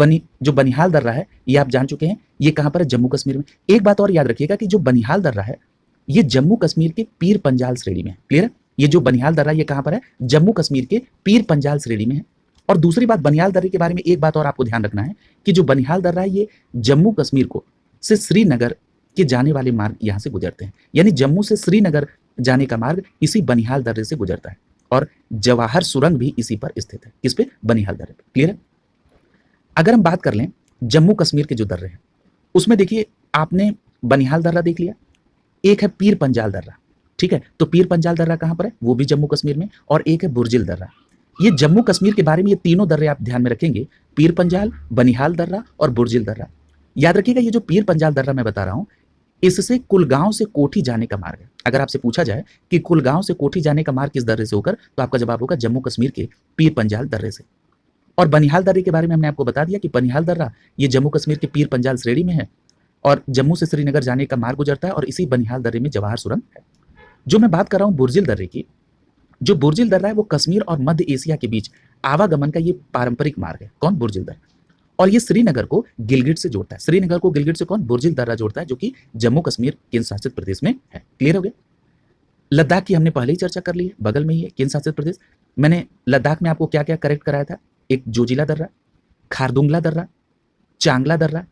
जो बनिहाल दर्रा है ये आप जान चुके हैं, ये कहां पर है? जम्मू कश्मीर में। एक बात और याद रखिएगा कि जो बनिहाल दर्रा है ये जम्मू कश्मीर के पीर पंजाल श्रेणी में है। क्लियर है? ये जो बनिहाल दर्रा ये कहां पर है? जम्मू कश्मीर के पीर पंजाल श्रेणी में है। और दूसरी बात, बनिहाल दर्रे के बारे में एक बात और आपको ध्यान रखना है कि जो बनिहाल दर्रा है ये जम्मू कश्मीर को से श्रीनगर के जाने वाले मार्ग यहां से गुजरते हैं, यानी जम्मू से श्रीनगर जाने का मार्ग इसी बनिहाल दर्रे से गुजरता है, और जवाहर सुरंग भी इसी पर स्थित है। किस पे? बनिहाल दर्रे पे। क्लियर है? अगर हम बात कर लें जम्मू कश्मीर के जो दर्रे हैं उसमें देखिए आपने बनिहाल दर्रा देख लिया, एक है पीर पंजाल दर्रा। ठीक है? तो पीर पंजाल दर्रा कहां पर है? वो भी जम्मू कश्मीर में, और एक है बुर्जिल दर्रा। ये जम्मू कश्मीर के बारे में ये तीनों दर्रे आप ध्यान में रखेंगे, पीर पंजाल, बनिहाल दर्रा और बुर्जिल दर्रा। याद रखिएगा ये जो पीर पंजाल दर्रा मैं बता रहा हूं इससे कुलगांव से कोठी जाने का मार्ग है। अगर आपसे पूछा जाए कि कुलगांव से कोठी जाने का मार्ग किस दर्रे से होकर, तो आपका जवाब होगा जम्मू कश्मीर के पीर पंजाल दर्रे से। और बनिहाल दर्रे के बारे में हमने आपको बता दिया कि बनिहाल दर्रा ये जम्मू कश्मीर के पीर पंजाल श्रेणी में है और जम्मू से श्रीनगर जाने का मार्ग गुजरता है और इसी बनिहाल दर्रे में जवाहर सुरंग है। जो मैं बात कर रहा हूँ बुर्जिल दर्रे की, जो बुर्जिल दर्रा है वो कश्मीर और मध्य एशिया के बीच आवागमन का ये पारंपरिक मार्ग है। कौन? बुर्जिल दर्रा। और ये श्रीनगर को गिलगिट से जोड़ता है। श्रीनगर को गिलगिट से कौन? बुर्जिल दर्रा जोड़ता है, जो कि जम्मू कश्मीर केंद्र शासित प्रदेश में है। क्लियर हो गया? लद्दाख की हमने पहले ही चर्चा कर ली है, बगल में ही है केंद्र शासित प्रदेश। मैंने लद्दाख में आपको क्या क्या करेक्ट कराया था? एक जोजिला दर्रा, खारदुंगला दर्रा, चांगला दर्रा,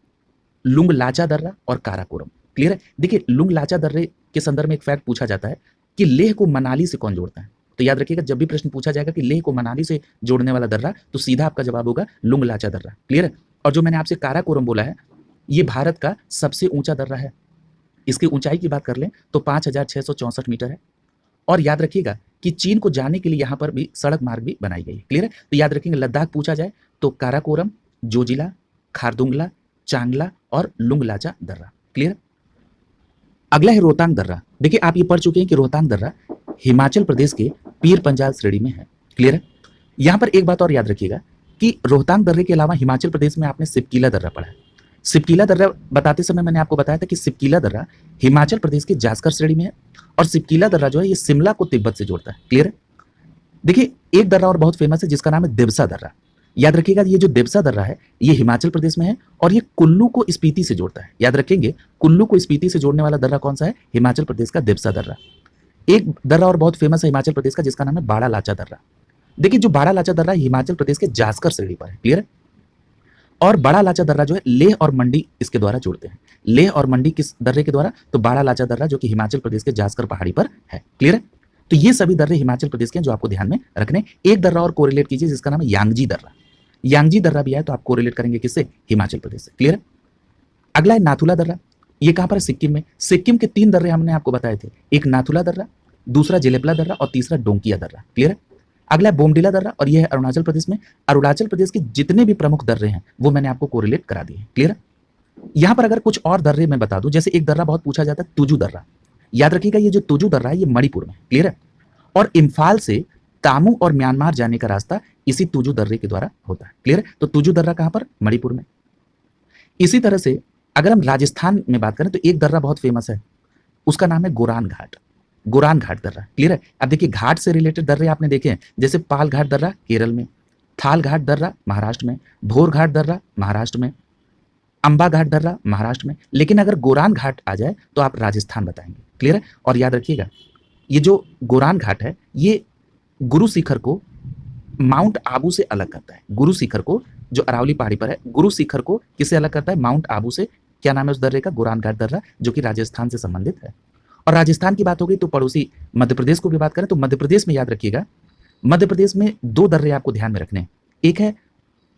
लुंग लाचा दर्रा और काराकोरम। क्लियर है? देखिए, लुंग लाचा दर्रे के संदर्भ में एक फैक्ट पूछा जाता है कि लेह को मनाली से कौन जोड़ता है। तो याद रखिएगा, जब भी प्रश्न पूछा जाएगा कि लेह को मनाली से जोड़ने वाला दर्रा, तो सीधा आपका जवाब होगा लुंग लाचा दर्रा। क्लियर है? और जो मैंने आपसे काराकोरम बोला है, ये भारत का सबसे ऊंचा दर्रा है। इसकी ऊंचाई की बात कर लें तो 5,664 मीटर है। और याद रखिएगा कि चीन को जाने के लिए यहाँ पर भी सड़क मार्ग भी बनाई गई है। क्लियर है? तो याद रखेंगे, लद्दाख पूछा जाए तो काराकोरम, जोजिला, खारदुंगला, चांगला और लुंगलाचा दर्रा। क्लियर? अगला है रोहतांग दर्रा। देखिए, आप ये पढ़ चुके हैं कि रोहतांग दर्रा हिमाचल प्रदेश के पीर पंजाल श्रेणी में है। क्लियर है? यहाँ पर एक बात और याद रखिएगा कि रोहतांग दर्रे के अलावा हिमाचल प्रदेश में आपने सिपकीला दर्रा पढ़ा है। सिपकीला दर्रा बताते समय मैंने आपको बताया था कि सिपकीला दर्रा हिमाचल प्रदेश के जास्कर श्रेणी में है और सिपकीला दर्रा जो है ये शिमला को तिब्बत से जोड़ता है। क्लियर है? देखिए, एक दर्रा और बहुत फेमस है जिसका नाम है देवसा दर्रा। याद रखिएगा, ये जो देवसा दर्रा है ये हिमाचल प्रदेश में है और ये कुल्लू को स्पीति से जोड़ता है। याद रखेंगे, कुल्लू को स्पीति से जोड़ने वाला दर्रा कौन सा है? हिमाचल प्रदेश का देवसा दर्रा। एक दर्रा और बहुत फेमस है हिमाचल प्रदेश का जिसका नाम है बाड़ा लाचा दर्रा। देखिए, जो बाड़ा लाचा दर्रा हिमाचल प्रदेश के जास्कर श्रेणी पर है। क्लियर है? और बड़ा लाचा दर्रा जो है लेह और मंडी इसके द्वारा जोड़ते हैं। लेह और मंडी किस दर्रे के द्वारा? तो बाड़ा लाचा दर्रा, जो कि हिमाचल प्रदेश के जास्कर पहाड़ी पर है। क्लियर है? तो ये सभी दर्रे हिमाचल प्रदेश के हैं जो आपको ध्यान में रखने। एक दर्रा और कोरिलेट कीजिए जिसका नाम है यांगजी दर्रा। यांगजी दर्रा भी आए तो आप कोरिलेट करेंगे किससे? हिमाचल प्रदेश से। क्लियर है? अगला है नाथुला दर्रा। ये कहां पर है? सिक्किम में। सिक्किम के 3 दर्रे हमने आपको बताए थे, एक नाथुला दर्रा, दूसरा जेलेपला दर्रा और तीसरा डोंकिया दर्रा। क्लियर है? अगला है बोमडिला दर्रा और यह है अरुणाचल प्रदेश में। अरुणाचल प्रदेश के जितने भी प्रमुख दर्रे हैं वो मैंने आपको कोरिलेट करा दिए। क्लियर है? यहां पर अगर कुछ और दर्रे मैं बता दूं, जैसे एक दर्रा बहुत पूछा जाता है तुजू दर्रा। याद रखिएगा, ये जो तुजू दर्रा है ये मणिपुर में। क्लियर है? और इम्फाल से तामू और म्यांमार जाने का रास्ता इसी तुजू दर्रे के द्वारा होता है। क्लियर है? तो तुजू दर्रा कहां पर? मणिपुर में। इसी तरह से अगर हम राजस्थान में बात करें तो एक दर्रा बहुत फेमस है, उसका नाम है गोरान घाट। गोरान घाट दर्रा। क्लियर है? अब देखिए, घाट से रिलेटेड दर्रे आपने देखे हैं, जैसे पाल घाट दर्रा केरल में, थाल घाट दर्रा महाराष्ट्र में, भोर घाट दर्रा महाराष्ट्र में, अंबा घाट दर्रा महाराष्ट्र में। लेकिन अगर गोरान घाट आ जाए तो आप राजस्थान बताएंगे। क्लियर है? और याद रखिएगा, ये जो गोरान घाट है ये गुरु शिखर को माउंट आबू से अलग करता है। गुरु शिखर को, जो अरावली पहाड़ी पर है, गुरु शिखर को किससे अलग करता है? माउंट आबू से। क्या नाम है उस दर्रे का? गोरान घाट दर्रा, जो कि राजस्थान से संबंधित है। और राजस्थान की बात हो गई तो पड़ोसी मध्य प्रदेश को भी बात करें तो मध्य प्रदेश में याद रखिएगा, मध्य प्रदेश में 2 दर्रे आपको ध्यान में रखने हैं। एक है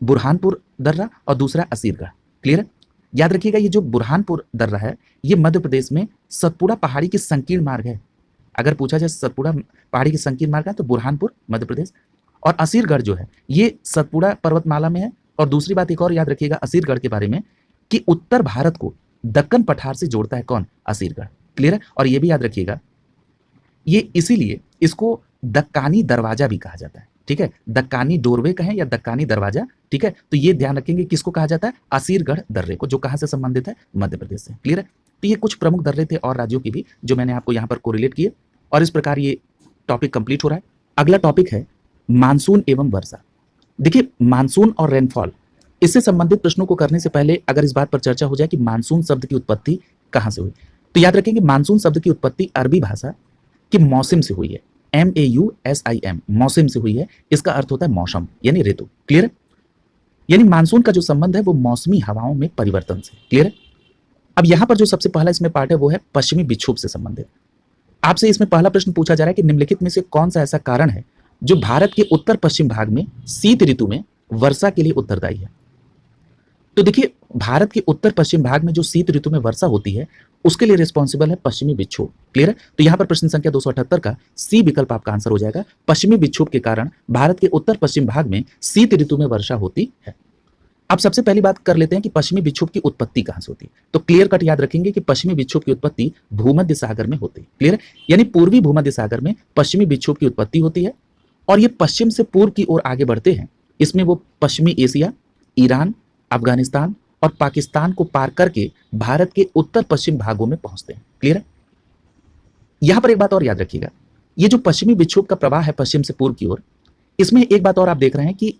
बुरहानपुर दर्रा और दूसरा असीरगढ़। क्लियर है? याद रखिएगा, ये जो बुरहानपुर दर्रा है ये मध्य प्रदेश में सतपुड़ा पहाड़ी की संकीर्ण मार्ग है। अगर पूछा जाए सतपुड़ा पहाड़ी की संकीर्ण मार्ग है तो बुरहानपुर मध्य प्रदेश। और असीरगढ़ जो है ये सतपुड़ा पर्वतमाला में है। और दूसरी बात एक और याद रखिएगा असीरगढ़ के बारे में कि उत्तर भारत को दक्कन पठार से जोड़ता है। कौन? असीरगढ़। क्लियर है? और ये भी याद रखिएगा, ये इसीलिए इसको दक्कानी दरवाजा भी कहा जाता है। ठीक है? दक्कानी डोरवे कहें या दक्कानी दरवाजा। ठीक है? तो ये ध्यान रखेंगे किसको कहा जाता है? असीरगढ़ दर्रे को, जो कहां से संबंधित है? मध्य प्रदेश से। क्लियर है? तो ये कुछ प्रमुख दर्रे थे और राज्यों की भी, जो मैंने आपको यहाँ पर कोरिलेट किए। और इस प्रकार ये टॉपिक कंप्लीट हो रहा है। अगला टॉपिक है मानसून एवं वर्षा। देखिए, मानसून और रेनफॉल, इससे संबंधित प्रश्नों को करने से पहले अगर इस बात पर चर्चा हो जाए कि मानसून शब्द की उत्पत्ति कहां से हुई, तो याद रखेंगे मानसून शब्द की उत्पत्ति अरबी भाषा के मौसम से हुई है। MAUSIM, मौसम से हुई है। इसका अर्थ होता है मौसम यानी ऋतु। क्लियर है? यानी मानसून का जो संबंध है वो मौसमी हवाओं में परिवर्तन से। क्लियर है? अब यहां पर जो सबसे पहला इसमें पार्ट है वो है पश्चिमी विक्षोभ से संबंधित। आपसे इसमें पहला प्रश्न पूछा जा रहा है कि निम्नलिखित में से कौन सा ऐसा कारण है जो भारत के उत्तर पश्चिम भाग में शीत ऋतु में वर्षा के लिए उत्तरदायी है। तो देखिए, भारत के उत्तर पश्चिम भाग में जो शीत ऋतु में वर्षा होती है उसके लिए रिस्पॉन्सिबल है पश्चिमी विक्षोभ। क्लियर है? तो यहां पर प्रश्न संख्या 278 का सी विकल्प आपका आंसर हो जाएगा। पश्चिमी विक्षोभ के कारण भारत के उत्तर पश्चिम भाग में शीत ऋतु में वर्षा होती है। अब सबसे पहली बात कर लेते हैं कि पश्चिमी विक्षोभ की उत्पत्ति कहां से होती है। तो क्लियर कट याद रखेंगे कि पश्चिमी विक्षोभ की उत्पत्ति भूमध्य सागर में होती है। क्लियर है, यानी पूर्वी भूमध्य सागर में पश्चिमी विक्षोभ की उत्पत्ति होती है और ये पश्चिम से पूर्व की ओर आगे बढ़ते हैं। इसमें वो पश्चिमी एशिया, ईरान, अफगानिस्तान और पाकिस्तान को पार करके भारत के उत्तर पश्चिम भागों में पहुंचते हैं। क्लियर है, यहां पर एक बात और याद रखिएगा, ये जो पश्चिमी विक्षोभ का प्रवाह है पश्चिम से पूर्व की ओर, इसमें एक बात और आप देख रहे हैं कि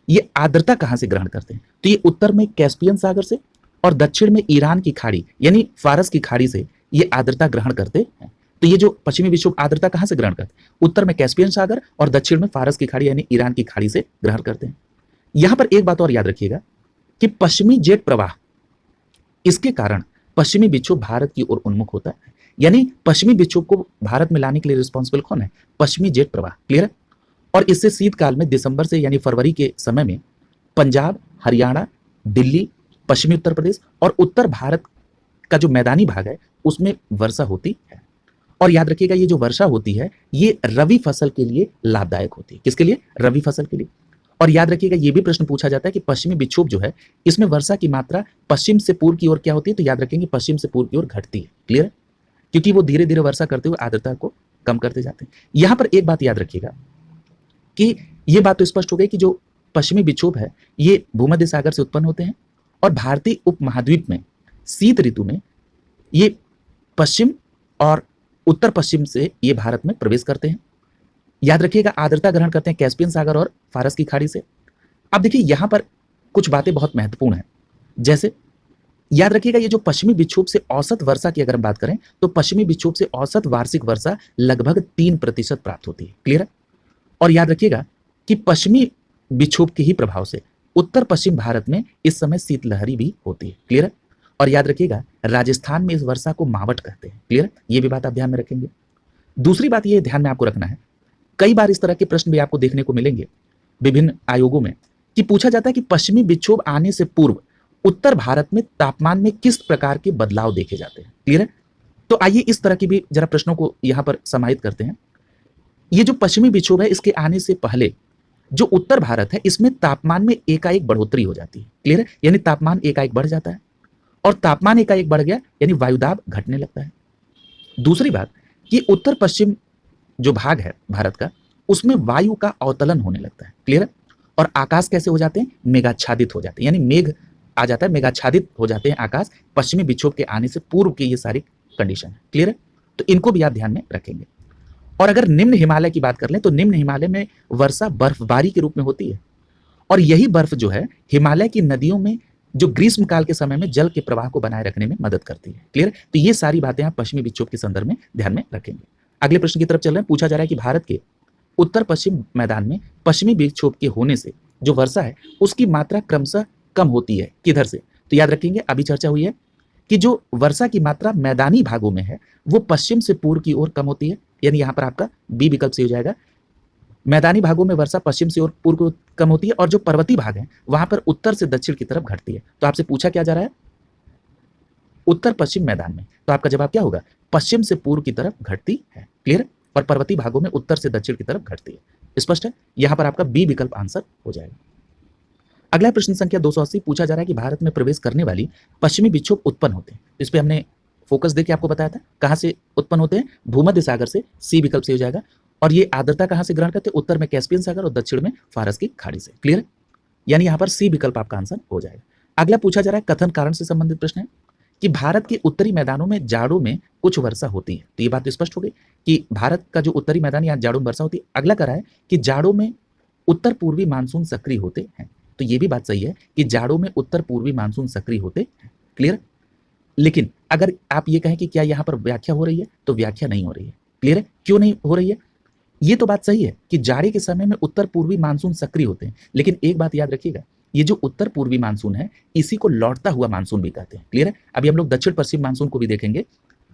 ये आर्द्रता कहां से ग्रहण करते हैं। तो ये उत्तर में कैस्पियन सागर से और दक्षिण में ईरान की खाड़ी यानी फारस की खाड़ी से ये आर्द्रता ग्रहण करते हैं। तो ये जो पश्चिमी विक्षोभ आर्द्रता कहां से ग्रहण करते हैं, उत्तर में कैस्पियन सागर और दक्षिण में फारस की खाड़ी यानी ईरान की खाड़ी से ग्रहण करते हैं। यहां पर एक बात और याद रखिएगा कि पश्चिमी जेट प्रवाह, इसके कारण पश्चिमी विक्षोभ भारत की ओर उन्मुख होता है। यानी पश्चिमी विक्षोभ को भारत में लाने के लिए रिस्पॉन्सिबल कौन है, पश्चिमी जेट प्रवाह। क्लियर है, और इससे शीतकाल में दिसंबर से यानी फरवरी के समय में पंजाब, हरियाणा, दिल्ली, पश्चिमी उत्तर प्रदेश और उत्तर भारत का जो मैदानी भाग है उसमें वर्षा होती है। और याद रखिएगा ये जो वर्षा होती है ये रबी फसल के लिए लाभदायक होती है। किसके लिए, रबी फसल के लिए। और याद रखिएगा ये भी प्रश्न पूछा जाता है कि पश्चिमी विक्षोभ जो है इसमें वर्षा की मात्रा पश्चिम से पूर्व की ओर क्या होती है, तो याद रखेंगे पश्चिम से पूर्व की ओर घटती है। क्लियर है, क्योंकि वो धीरे धीरे वर्षा करते हुए आर्द्रता को कम करते जाते हैं। यहां पर एक बात याद रखिएगा कि ये बात तो स्पष्ट हो गई कि जो पश्चिमी विक्षोभ है ये भूमध्य सागर से उत्पन्न होते हैं और भारतीय उपमहाद्वीप में शीत ऋतु में ये पश्चिम और उत्तर पश्चिम से ये भारत में प्रवेश करते हैं। याद रखिएगा आर्द्रता ग्रहण करते हैं कैस्पियन सागर और फारस की खाड़ी से। अब देखिए यहां पर कुछ बातें बहुत महत्वपूर्ण हैं, जैसे याद रखिएगा ये जो पश्चिमी विक्षोभ से औसत वर्षा की अगर हम बात करें तो पश्चिमी विक्षोभ से औसत वार्षिक वर्षा लगभग 3% प्राप्त होती है। क्लियर है, और याद रखिएगा कि पश्चिमी विक्षोभ के ही प्रभाव से उत्तर पश्चिम भारत में इस समय शीतलहरी भी होती है। क्लियर है, और याद रखिएगा राजस्थान में इस वर्षा को मावट कहते हैं। क्लियर है, ये भी बात आप ध्यान में रखेंगे। दूसरी बात ये ध्यान में आपको रखना है, कई बार इस तरह के प्रश्न भी आपको देखने को मिलेंगे विभिन्न आयोगों में कि पूछा जाता है कि पश्चिमी विक्षोभ आने से पूर्व उत्तर भारत में तापमान में किस प्रकार के बदलाव देखे जाते हैं। क्लियर है, तो आइए इस तरह की भी जरा प्रश्नों को यहां पर समाहित करते हैं। ये जो पश्चिमी विक्षोभ है इसके आने से पहले जो उत्तर भारत है इसमें तापमान में एकाएक बढ़ोतरी हो जाती है। क्लियर है, यानी तापमान एकाएक बढ़ जाता है और तापमान एकाएक बढ़ गया यानी वायुदाब घटने लगता है। दूसरी बात कि उत्तर पश्चिम जो भाग है भारत का उसमें वायु का अवतलन होने लगता है। क्लियर है, और आकाश कैसे हो जाते हैं, मेघाच्छादित हो जाते हैं, यानी मेघ आ जाता है, मेघाच्छादित हो जाते हैं आकाश पश्चिमी विक्षोभ के आने से पूर्व की ये सारी कंडीशन है। क्लियर है, तो इनको भी आप ध्यान में रखेंगे। और अगर निम्न हिमालय की बात कर लें तो निम्न हिमालय में वर्षा बर्फबारी के रूप में होती है और यही बर्फ जो है हिमालय की नदियों में जो ग्रीष्म काल के समय में जल के प्रवाह को बनाए रखने में मदद करती है। क्लियर, तो ये सारी बातें आप पश्चिमी विक्षोभ के संदर्भ में ध्यान में रखेंगे। अगले प्रश्न की तरफ चल रहे हैं। पूछा जा रहा है कि भारत के उत्तर पश्चिम मैदान में पश्चिमी विक्षोभ के होने से जो वर्षा है उसकी मात्रा क्रमशः कम होती है, किधर से, तो याद रखेंगे अभी चर्चा हुई है कि जो वर्षा की मात्रा मैदानी भागों में है वो पश्चिम से पूर्व की ओर कम होती है, यानी यहां पर आपका बी विकल्प से हो जाएगा। मैदानी भागों में वर्षा पश्चिम से और पूर्व को कम होती है और जो पर्वतीय भाग है वहां पर उत्तर से दक्षिण की तरफ घटती है। तो आपसे पूछा क्या जा रहा है, उत्तर पश्चिम मैदान में, तो आपका जवाब क्या होगा, पश्चिम से पूर्व की तरफ घटती है। क्लियर, और पर्वतीय भागों में उत्तर से दक्षिण की तरफ घटती है। स्पष्ट है, यहां पर आपका बी विकल्प आंसर हो जाएगा। अगला प्रश्न संख्या 280 पूछा जा रहा है कि भारत में प्रवेश करने वाली पश्चिमी विक्षोभ उत्पन्न होते हैं। इस पे हमने फोकस देके आपको बताया था कहां से उत्पन्न होते हैं, भूमध्य सागर से, सी विकल्प से हो जाएगा। और ये आर्द्रता कहां से ग्रहण करते हैं, उत्तर में कैस्पियन सागर और दक्षिण में फारस की खाड़ी से। क्लियर है, यानी यहां पर सी विकल्प आपका आंसर हो जाएगा। अगला पूछा जा रहा है कथन कारण से संबंधित प्रश्न है कि भारत के उत्तरी मैदानों में जाड़ों में कुछ वर्षा होती है। तो ये बात तो स्पष्ट हो गई कि भारत का जो उत्तरी मैदान या जाड़ों में वर्षा होती है। अगला कह रहा है कि जाड़ों में उत्तर पूर्वी मानसून सक्रिय होते हैं। तो ये भी बात सही है कि जाड़ों में उत्तर पूर्वी मानसून सक्रिय होते हैं। क्लियर, लेकिन अगर आप ये कहें कि क्या यहां पर व्याख्या हो रही है, तो व्याख्या नहीं हो रही है। क्लियर है, क्यों नहीं हो रही है, ये तो बात सही है कि जाड़े के समय में उत्तर पूर्वी मानसून सक्रिय होते हैं, लेकिन एक बात याद रखिएगा, ये जो उत्तर पूर्वी मानसून है इसी को लौटता हुआ मानसून भी कहते हैं। क्लियर है, अभी हम लोग दक्षिण पश्चिम मानसून को भी देखेंगे।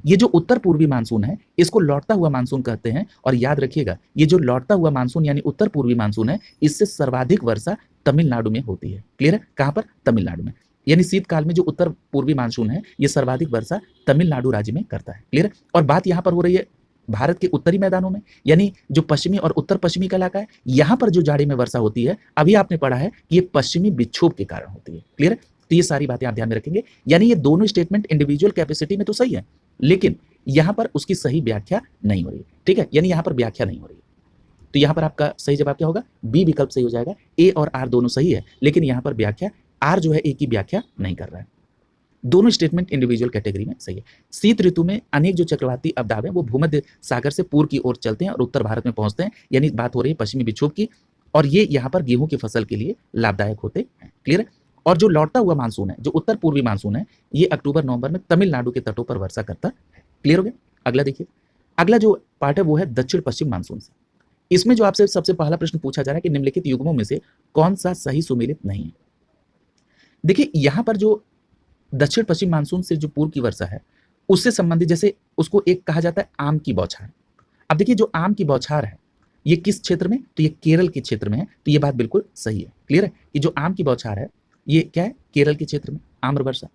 ये जो उत्तर पूर्वी मानसून है इसको लौटता हुआ मानसून कहते हैं। और याद रखिएगा ये जो लौटता हुआ मानसून यानी उत्तर पूर्वी मानसून है इससे सर्वाधिक वर्षा तमिलनाडु में होती है। क्लियर है, कहां पर, तमिलनाडु में, यानी शीतकाल में जो उत्तर पूर्वी मानसून है ये सर्वाधिक वर्षा तमिलनाडु राज्य में करता है। क्लियर, और बात यहां पर हो रही है भारत के उत्तरी मैदानों में, यानी जो पश्चिमी और उत्तर पश्चिमी का इलाका है, यहां पर जो जाड़े में वर्षा होती है, अभी आपने पढ़ा है कि ये पश्चिमी विक्षोभ के कारण होती है। क्लियर है? तो ये सारी बातें आप ध्यान में रखेंगे। यानी ये दोनों स्टेटमेंट इंडिविजुअल कैपेसिटी में तो सही है, लेकिन यहां पर उसकी सही व्याख्या नहीं हो रही है। ठीक है, यानी यहां पर व्याख्या नहीं हो रही है। तो यहां पर आपका सही जवाब क्या होगा? बी विकल्प सही हो जाएगा। ए और आर दोनों सही है, लेकिन यहां पर व्याख्या आर जो है ए की व्याख्या नहीं कर रहा है। दोनों स्टेटमेंट इंडिविजुअल कैटेगरी में सही है। शीत ऋतु में अनेक जो चक्रवाती अवदाब है वो भूमध्य सागर से पूर्व की ओर चलते हैं और उत्तर भारत में पहुंचते हैं, यानी बात हो रही है पश्चिमी विक्षोभ की, और ये यहाँ पर गेहूं की फसल के लिए लाभदायक होते हैं। क्लियर है? और जो लौटता हुआ मानसून है, जो उत्तर पूर्वी मानसून है, ये अक्टूबर नवंबर में तमिलनाडु के तटों पर वर्षा करता है। क्लियर हो गया? अगला देखिए, अगला जो पार्ट है वो है दक्षिण पश्चिम मानसून से। इसमें जो आपसे सबसे पहला प्रश्न पूछा जा रहा है कि निम्नलिखित युग्मों में से कौन सा सही सुमेलित नहीं है। देखिए यहां पर जो दक्षिण पश्चिम मानसून से जो पूर्व की वर्षा है उससे संबंधित, जैसे उसको एक कहा जाता है आम की बौछार। अब देखिए जो आम की बौछार है ये किस क्षेत्र में? तो ये केरल के क्षेत्र में है। तो ये बात बिल्कुल सही है। क्लियर है कि जो आम की बौछार है ये क्या है? केरल के क्षेत्र में आम्र वर्षा।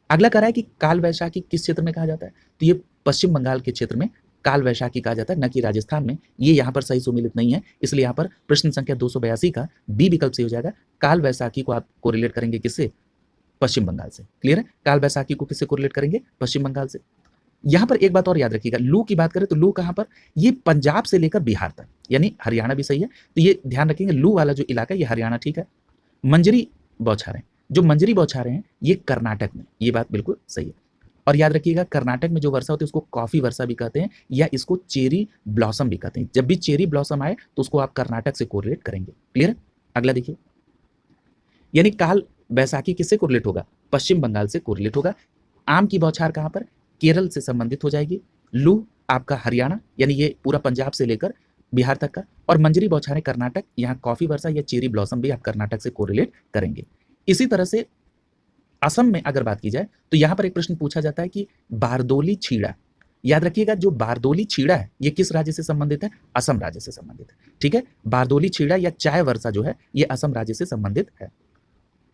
अगला कह रहा है कि काल वैशाखी किस क्षेत्र में कहा जाता है? तो ये पश्चिम बंगाल के क्षेत्र में काल वैशाखी कहा जाता है, न कि राजस्थान में। ये यहाँ पर सही सुमेलित नहीं है, इसलिए यहाँ पर प्रश्न संख्या 282 का बी विकल्प से हो जाएगा। काल वैशाखी को आप कोरिलेट करेंगे किससे? पश्चिम बंगाल से। क्लियर है? काल वैशाखी को किससे कोरिलेट करेंगे? पश्चिम बंगाल से। यहां पर एक बात और याद रखिएगा, लू की बात करें तो लू कहां पर? ये पंजाब से लेकर बिहार तक, यानी हरियाणा भी सही है। तो ये ध्यान रखेंगे, लू वाला जो इलाका है ये हरियाणा ठीक है। मंजरी बौछारें, जो मंजरी बौछारें हैं ये कर्नाटक में, ये बात बिल्कुल सही है। और याद रखिएगा कर्नाटक में जो वर्षा होती है उसको कॉफी वर्षा भी कहते हैं, या इसको चेरी ब्लॉसम भी कहते हैं। जब भी चेरी ब्लॉसम आए तो उसको आप कर्नाटक से कोरिलेट करेंगे। क्लियर है? अगला देखिए, यानी काल वैसाखी किससे कोरिलेट होगा? पश्चिम बंगाल से कोरिलेट होगा। आम की बौछार कहां पर? केरल से संबंधित हो जाएगी। लू आपका हरियाणा, यानी ये पूरा पंजाब से लेकर बिहार तक का, और मंजरी बौछारें कर्नाटक, यहाँ कॉफी वर्षा या चेरी ब्लॉसम भी आप कर्नाटक से कोरिलेट करेंगे। इसी तरह से असम में अगर बात की जाए तो यहां पर एक प्रश्न पूछा जाता है कि बारदोली छीड़ा। याद रखिएगा जो बारदोली छीड़ा है ये किस राज्य से संबंधित है? असम राज्य से संबंधित है। ठीक है, बारदोली छीड़ा या चाय वर्षा जो है ये असम राज्य से संबंधित है।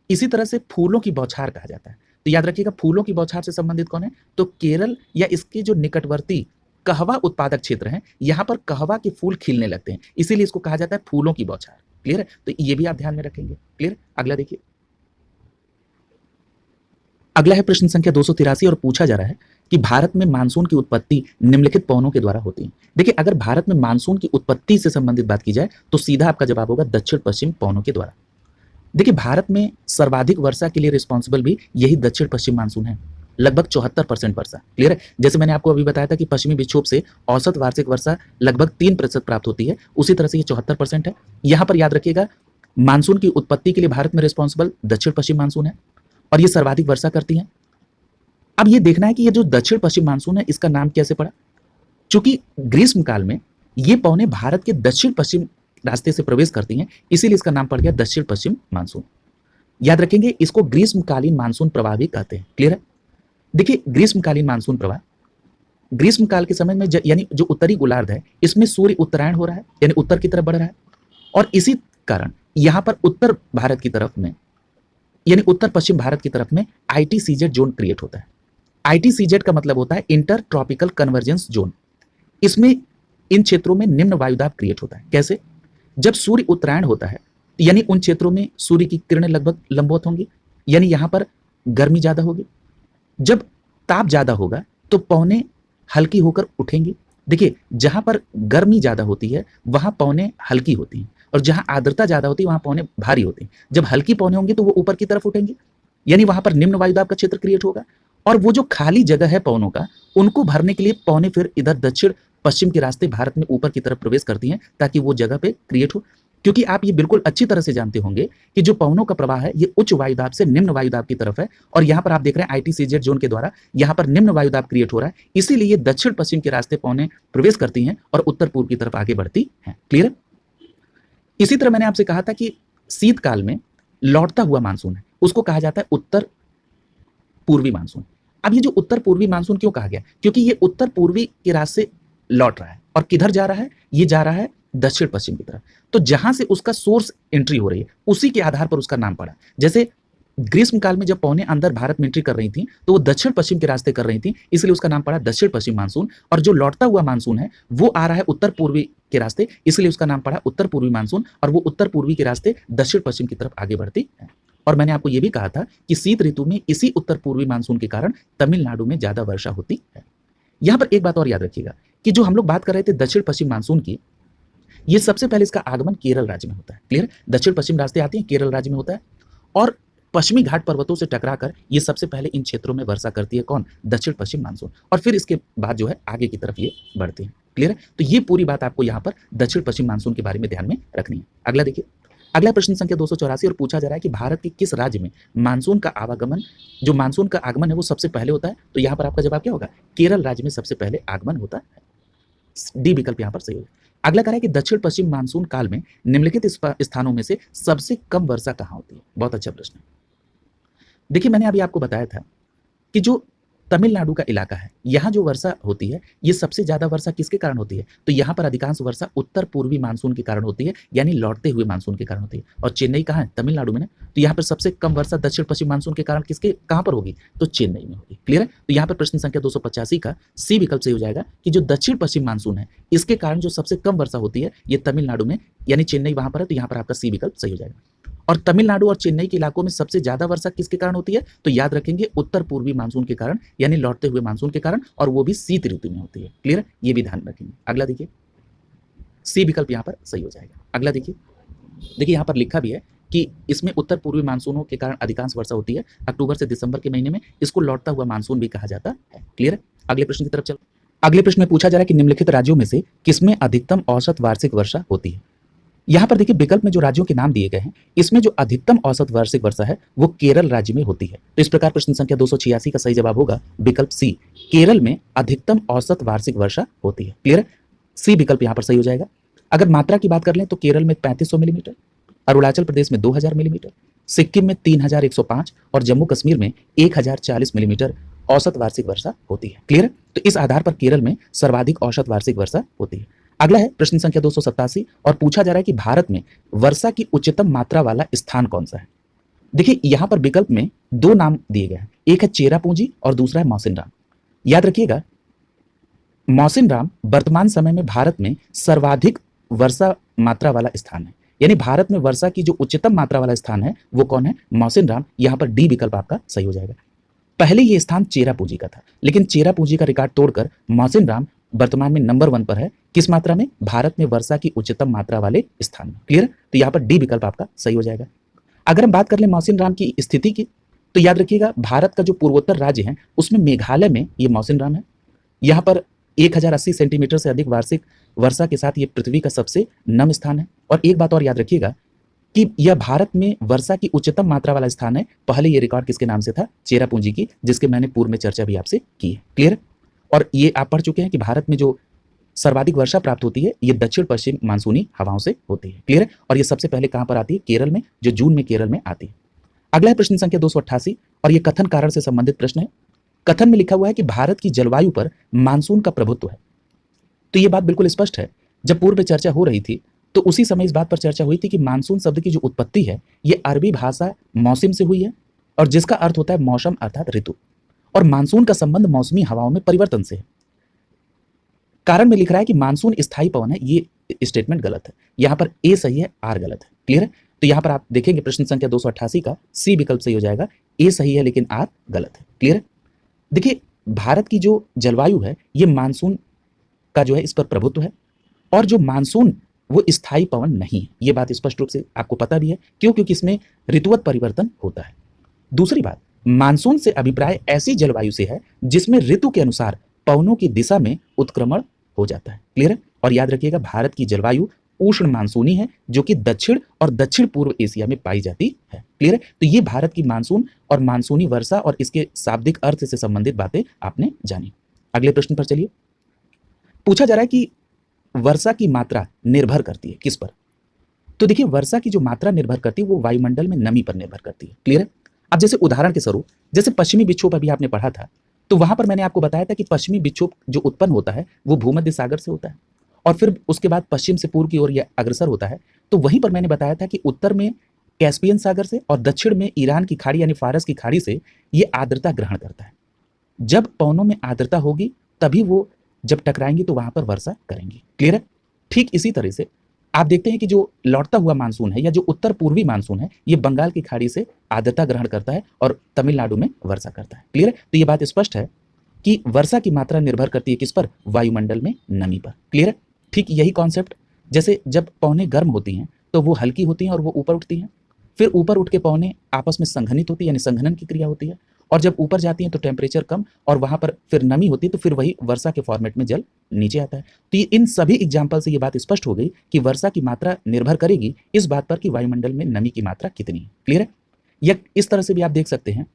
इसी तरह से फूलों की बौछार कहा जाता है। तो याद रखिएगा फूलों की बौछार से संबंधित कौन है? तो केरल या इसके जो निकटवर्ती कहवा उत्पादक क्षेत्र हैं, यहां पर कहवा के फूल खिलने लगते हैं, इसीलिए इसको कहा जाता है फूलों की बौछार। क्लियर है? तो ये भी आप ध्यान में रखेंगे। क्लियर? अगला देखिए, अगला है प्रश्न संख्या 283 और पूछा जा रहा है कि भारत में मानसून की उत्पत्ति निम्नलिखित पवनों के द्वारा होती है। देखिए अगर भारत में मानसून की उत्पत्ति से संबंधित बात की जाए तो सीधा आपका जवाब होगा दक्षिण पश्चिम पवनों के द्वारा। देखिए भारत में सर्वाधिक वर्षा के लिए रिस्पॉन्सिबल भी यही दक्षिण पश्चिम मानसून है, लगभग 74% वर्षा। क्लियर है? जैसे मैंने आपको अभी बताया था कि पश्चिमी विक्षोभ से औसत वार्षिक वर्षा लगभग 3% प्राप्त होती है, उसी तरह से ये 74% है। यहां पर याद रखिएगा मानसून की उत्पत्ति के लिए भारत में रिस्पॉन्सिबल दक्षिण पश्चिम मानसून है और ये सर्वाधिक वर्षा करती है। अब ये देखना है कि ये जो दक्षिण पश्चिम मानसून है इसका नाम कैसे पड़ा, चूंकि ग्रीष्म काल में ये पवने भारत के दक्षिण पश्चिम रास्ते से प्रवेश करती हैं, इसीलिए इसका नाम पड़ गया दक्षिण पश्चिम मानसून। याद रखेंगे इसको ग्रीष्मकालीन मानसून प्रवाह भी कहते हैं। क्लियर है? देखिए ग्रीष्मकालीन मानसून प्रवाह, ग्रीष्मकाल के समय में यानी जो उत्तरी गोलार्ध है इसमें सूर्य उत्तरायण हो रहा है, यानी उत्तर की तरफ बढ़ रहा है, और इसी कारण यहां पर उत्तर भारत की तरफ में यानी उत्तर पश्चिम भारत की तरफ में ITCZ जोन क्रिएट होता है। ITCZ का मतलब होता है इंटर ट्रॉपिकल कन्वर्जेंस जोन। इसमें इन क्षेत्रों में निम्न वायुदाब क्रिएट होता है। कैसे? जब सूर्य उत्तरायण होता है यानी उन क्षेत्रों में सूर्य की किरणें लगभग लंबवत होंगी, यानी यहां पर गर्मी ज्यादा होगी। जब ताप ज्यादा होगा तो पवने हल्की होकर उठेंगी। देखिए जहां पर गर्मी ज्यादा होती है वहां पवने हल्की होती हैं, और जहां आर्द्रता ज्यादा होती है वहां पवने भारी होती हैं। जब हल्की पवने होंगी तो वो ऊपर की तरफ उठेंगी, यानी वहां पर निम्न वायुदाब का क्षेत्र क्रिएट होगा, और वो जो खाली जगह है पवनों का उनको भरने के लिए पवने फिर इधर दक्षिण पश्चिम के रास्ते भारत में ऊपर की तरफ प्रवेश करती हैं ताकि वो जगह पे क्रिएट हो। क्योंकि आप ये बिल्कुल अच्छी तरह से जानते होंगे कि जो पवनों का प्रवाह है ये उच्च वायुदाब से निम्न वायुदाब की तरफ है, और यहाँ पर आप देख रहे हैं ITCZ जोन के द्वारा यहाँ पर निम्न वायुदाब क्रिएट हो रहा है, इसीलिए ये दक्षिण पश्चिम के रास्ते पवने प्रवेश करती हैं और उत्तर पूर्व की तरफ आगे बढ़ती हैं। क्लियर? इसी तरह मैंने आपसे कहा था कि शीतकाल में लौटता हुआ मानसून है उसको कहा जाता है उत्तर पूर्वी मानसून। अब ये जो उत्तर पूर्वी मानसून क्यों कहा गया? क्योंकि ये उत्तर पूर्वी के रास्ते से लौट रहा है, और किधर जा रहा है? ये जा रहा है दक्षिण पश्चिम की तरफ। तो जहां से उसका सोर्स एंट्री हो रही है उसी के आधार पर उसका नाम पड़ा। जैसे ग्रीष्म काल में जब पौने अंदर भारत में एंट्री कर रही थी तो वो दक्षिण पश्चिम के रास्ते कर रही थी, इसलिए उसका नाम पड़ा दक्षिण पश्चिम मानसून। और जो लौटता हुआ मानसून है वो आ रहा है उत्तर पूर्वी के रास्ते, इसलिए उसका नाम पड़ा उत्तर पूर्वी मानसून। और वो उत्तर पूर्वी के रास्ते दक्षिण पश्चिम की तरफ आगे बढ़ती है। और मैंने आपको ये भी कहा था कि शीत ऋतु में इसी उत्तर पूर्वी मानसून के कारण तमिलनाडु में ज्यादा वर्षा होती है। यहां पर एक बात और याद रखिएगा कि जो हम लोग बात कर रहे थे दक्षिण पश्चिम मानसून की, ये सबसे पहले इसका आगमन केरल राज्य में होता है। क्लियर? दक्षिण पश्चिम रास्ते आती हैं, केरल राज्य में होता है और पश्चिमी घाट पर्वतों से टकराकर ये सबसे पहले इन क्षेत्रों में वर्षा करती है। कौन? दक्षिण पश्चिम मानसून। और फिर इसके बाद जो है आगे की तरफ ये बढ़ते हैं। क्लियर है? तो ये पूरी बात आपको यहाँ पर दक्षिण पश्चिम मानसून के बारे में ध्यान में रखनी है। अगला देखिए, अगला प्रश्न संख्या 284 और पूछा जा रहा है कि भारत के किस राज्य में मानसून का आवागमन, जो मानसून का आगमन है वो सबसे पहले होता है। तो यहाँ पर आपका जवाब क्या होगा? केरल राज्य में सबसे पहले आगमन होता है। डी विकल्प यहाँ पर सही होगा। अगला कह रहा है कि दक्षिण पश्चिम मानसून काल में निम्नलिखित स्थानों में से सबसे कम वर्षा कहाँ होती है? बहुत अच्छा प्रश्न है। देखिए, मैंने अभी आपको बताया था कि जो तमिलनाडु का इलाका है, यहाँ जो वर्षा होती है, ये सबसे ज्यादा वर्षा किसके कारण होती है? तो यहाँ पर अधिकांश वर्षा उत्तर पूर्वी मानसून के कारण होती है, यानी लौटते हुए मानसून के कारण होती है। और चेन्नई कहाँ है? तमिलनाडु में ना। तो यहाँ पर सबसे कम वर्षा दक्षिण पश्चिम मानसून के कारण किसके कहाँ पर होगी? तो चेन्नई में होगी। क्लियर है? तो यहाँ पर प्रश्न संख्या 285 का सी विकल्प सही हो जाएगा कि जो दक्षिण पश्चिम मानसून है इसके कारण जो सबसे कम वर्षा होती है ये तमिलनाडु में, यानी चेन्नई वहां पर है। तो यहाँ पर आपका सी विकल्प सही हो जाएगा। और तमिलनाडु और चेन्नई के इलाकों में सबसे ज्यादा वर्षा किसके कारण होती है? तो याद रखेंगे उत्तर पूर्वी मानसून के कारण, यानी लौटते हुए मानसून के कारण, और वो भी शीत ऋतु में होती है। क्लियर? ये भी ध्यान रखेंगे। अगला देखिए, सी विकल्प यहाँ पर सही हो जाएगा। अगला देखिए, यहाँ पर लिखा भी है कि इसमें उत्तर पूर्वी मानसूनों के कारण अधिकांश वर्षा होती है। अक्टूबर से दिसंबर के महीने में इसको लौटता हुआ मानसून भी कहा जाता है। क्लियर है? अगले प्रश्न की तरफ चलो। अगले प्रश्न में पूछा जा रहा है कि निम्नलिखित राज्यों में से किसमें अधिकतम औसत वार्षिक वर्षा होती है? यहाँ पर देखिए, विकल्प में जो राज्यों के नाम दिए गए हैं इसमें जो अधिकतम औसत वार्षिक वर्षा है वो केरल राज्य में होती है। तो इस प्रकार प्रश्न संख्या 286 का सही जवाब होगा विकल्प सी, केरल में अधिकतम औसत वार्षिक वर्षा होती है। क्लियर? सी विकल्प यहाँ पर सही हो जाएगा। अगर मात्रा की बात कर लें तो केरल में 3500 मिलीमीटर, अरुणाचल प्रदेश में 2000 मिलीमीटर, सिक्किम में 3105 और जम्मू कश्मीर में 1040 मिलीमीटर औसत वार्षिक वर्षा होती है। क्लियर? तो इस आधार पर केरल में सर्वाधिक औसत वार्षिक वर्षा होती है। अगला है प्रश्न संख्या 287 और पूछा जा रहा है कि भारत में वर्षा की उच्चतम मात्रा वाला स्थान कौन सा है? देखिए, यहां पर विकल्प में दो नाम दिए गए हैं, एक है चेरापूंजी और दूसरा है मौसिनराम। याद रखिएगा, मौसिनराम वर्तमान समय में भारत में सर्वाधिक वर्षा मात्रा वाला स्थान है, यानी भारत में वर्षा की जो उच्चतम मात्रा वाला स्थान है वो कौन है? मौसिनराम। यहां पर डी विकल्प आपका सही हो जाएगा। पहले ये स्थान चेरापूंजी का था, लेकिन चेरापूंजी का रिकॉर्ड तोड़कर मौसिनराम वर्तमान में नंबर 1 पर है। किस मात्रा में? भारत में वर्षा की उच्चतम मात्रा वाले स्थान में। क्लियर? तो यहाँ पर डी विकल्प आपका सही हो जाएगा। अगर हम बात कर ले मौसिनराम की स्थिति की, तो याद रखिएगा भारत का जो पूर्वोत्तर राज्य है उसमें मेघालय में ये मौसिनराम है। यहाँ पर 1080 सेंटीमीटर से अधिक वार्षिक वर्षा के साथ ये पृथ्वी का सबसे नम स्थान है। और एक बात और याद रखिएगा कि यह भारत में वर्षा की उच्चतम मात्रा वाला स्थान है। पहले ये रिकॉर्ड किसके नाम से था? चेरापूंजी की, जिसके मैंने पूर्व में चर्चा भी आपसे की है। क्लियर? और ये आप पढ़ चुके हैं कि भारत में जो सर्वाधिक वर्षा प्राप्त होती है ये दक्षिण पश्चिम मानसूनी हवाओं से होती है। क्लियर है? और ये सबसे पहले कहां पर आती है? केरल में, जो जून में केरल में आती है। अगला है प्रश्न संख्या 288 और ये कथन कारण से संबंधित प्रश्न है। कथन में लिखा हुआ है कि भारत की जलवायु पर मानसून का प्रभुत्व है। तो ये बात बिल्कुल स्पष्ट है। जब पूर्व में चर्चा हो रही थी तो उसी समय इस बात पर चर्चा हुई थी कि मानसून शब्द की जो उत्पत्ति है ये अरबी भाषा मौसम से हुई है, और जिसका अर्थ होता है मौसम अर्थात ऋतु, और मानसून का संबंध मौसमी हवाओं में परिवर्तन से है। कारण में लिख रहा है कि मानसून स्थायी पवन है, ये स्टेटमेंट गलत है। यहां पर ए सही है, आर गलत है। क्लियर है? तो यहां पर आप देखेंगे प्रश्न संख्या 288 का सी विकल्प सही हो जाएगा। ए सही है लेकिन आर गलत है। क्लियर है? देखिए, भारत की जो जलवायु है ये मानसून का जो है इस पर प्रभुत्व है, और जो मानसून वो स्थायी पवन नहीं है। ये बात स्पष्ट रूप से आपको पता भी है। क्यों? क्योंकि इसमें ऋतुवत परिवर्तन होता है। दूसरी बात, मानसून से अभिप्राय ऐसी जलवायु से है जिसमें ऋतु के अनुसार पवनों की दिशा में उत्क्रमण हो जाता है। क्लियर है? और याद रखिएगा भारत की जलवायु उष्ण मानसूनी है, जो कि दक्षिण और दक्षिण पूर्व एशिया में पाई जाती है। क्लियर है? तो ये भारत की मानसून और मानसूनी वर्षा और इसके शाब्दिक अर्थ से संबंधित बातें आपने जानी। अगले प्रश्न पर चलिए। पूछा जा रहा है कि वर्षा की मात्रा निर्भर करती है किस पर? तो देखिए, वर्षा की जो मात्रा निर्भर करती है वो वायुमंडल में नमी पर निर्भर करती है। क्लियर है? अब जैसे उदाहरण के स्वरूप, जैसे पश्चिमी विक्षोभ अभी आपने पढ़ा था, तो वहां पर मैंने आपको बताया था कि पश्चिमी विक्षोभ जो उत्पन्न होता है वो भूमध्य सागर से होता है, और फिर उसके बाद पश्चिम से पूर्व की ओर यह अग्रसर होता है। तो वहीं पर मैंने बताया था कि उत्तर में कैस्पियन सागर से और दक्षिण में ईरान की खाड़ी यानी फारस की खाड़ी से ये आर्द्रता ग्रहण करता है। जब पवनों में आर्द्रता होगी तभी वो जब टकराएंगी तो वहां पर वर्षा करेंगी। क्लियर है? ठीक इसी तरह से आप देखते हैं कि जो लौटता हुआ मानसून है या जो उत्तर पूर्वी मानसून है, ये बंगाल की खाड़ी से आर्द्रता ग्रहण करता है और तमिलनाडु में वर्षा करता है। क्लियर है? तो ये बात स्पष्ट है कि वर्षा की मात्रा निर्भर करती है किस पर? वायुमंडल में नमी पर। क्लियर है? ठीक यही कॉन्सेप्ट, जैसे जब पवनें गर्म होती हैं तो वो हल्की होती हैं और वो ऊपर उठती हैं, फिर ऊपर उठ के पवनें आपस में संघनित होती है यानी संघनन की क्रिया होती है, और जब ऊपर जाती हैं तो टेम्परेचर कम और वहां पर फिर नमी होती है, तो फिर वही वर्षा के फॉर्मेट में जल नीचे आता है। तो ये इन सभी एग्जाम्पल से ये बात स्पष्ट हो गई कि वर्षा की मात्रा निर्भर करेगी इस बात पर कि वायुमंडल में नमी की मात्रा कितनी है। क्लियर है? या इस तरह से भी आप देख सकते हैं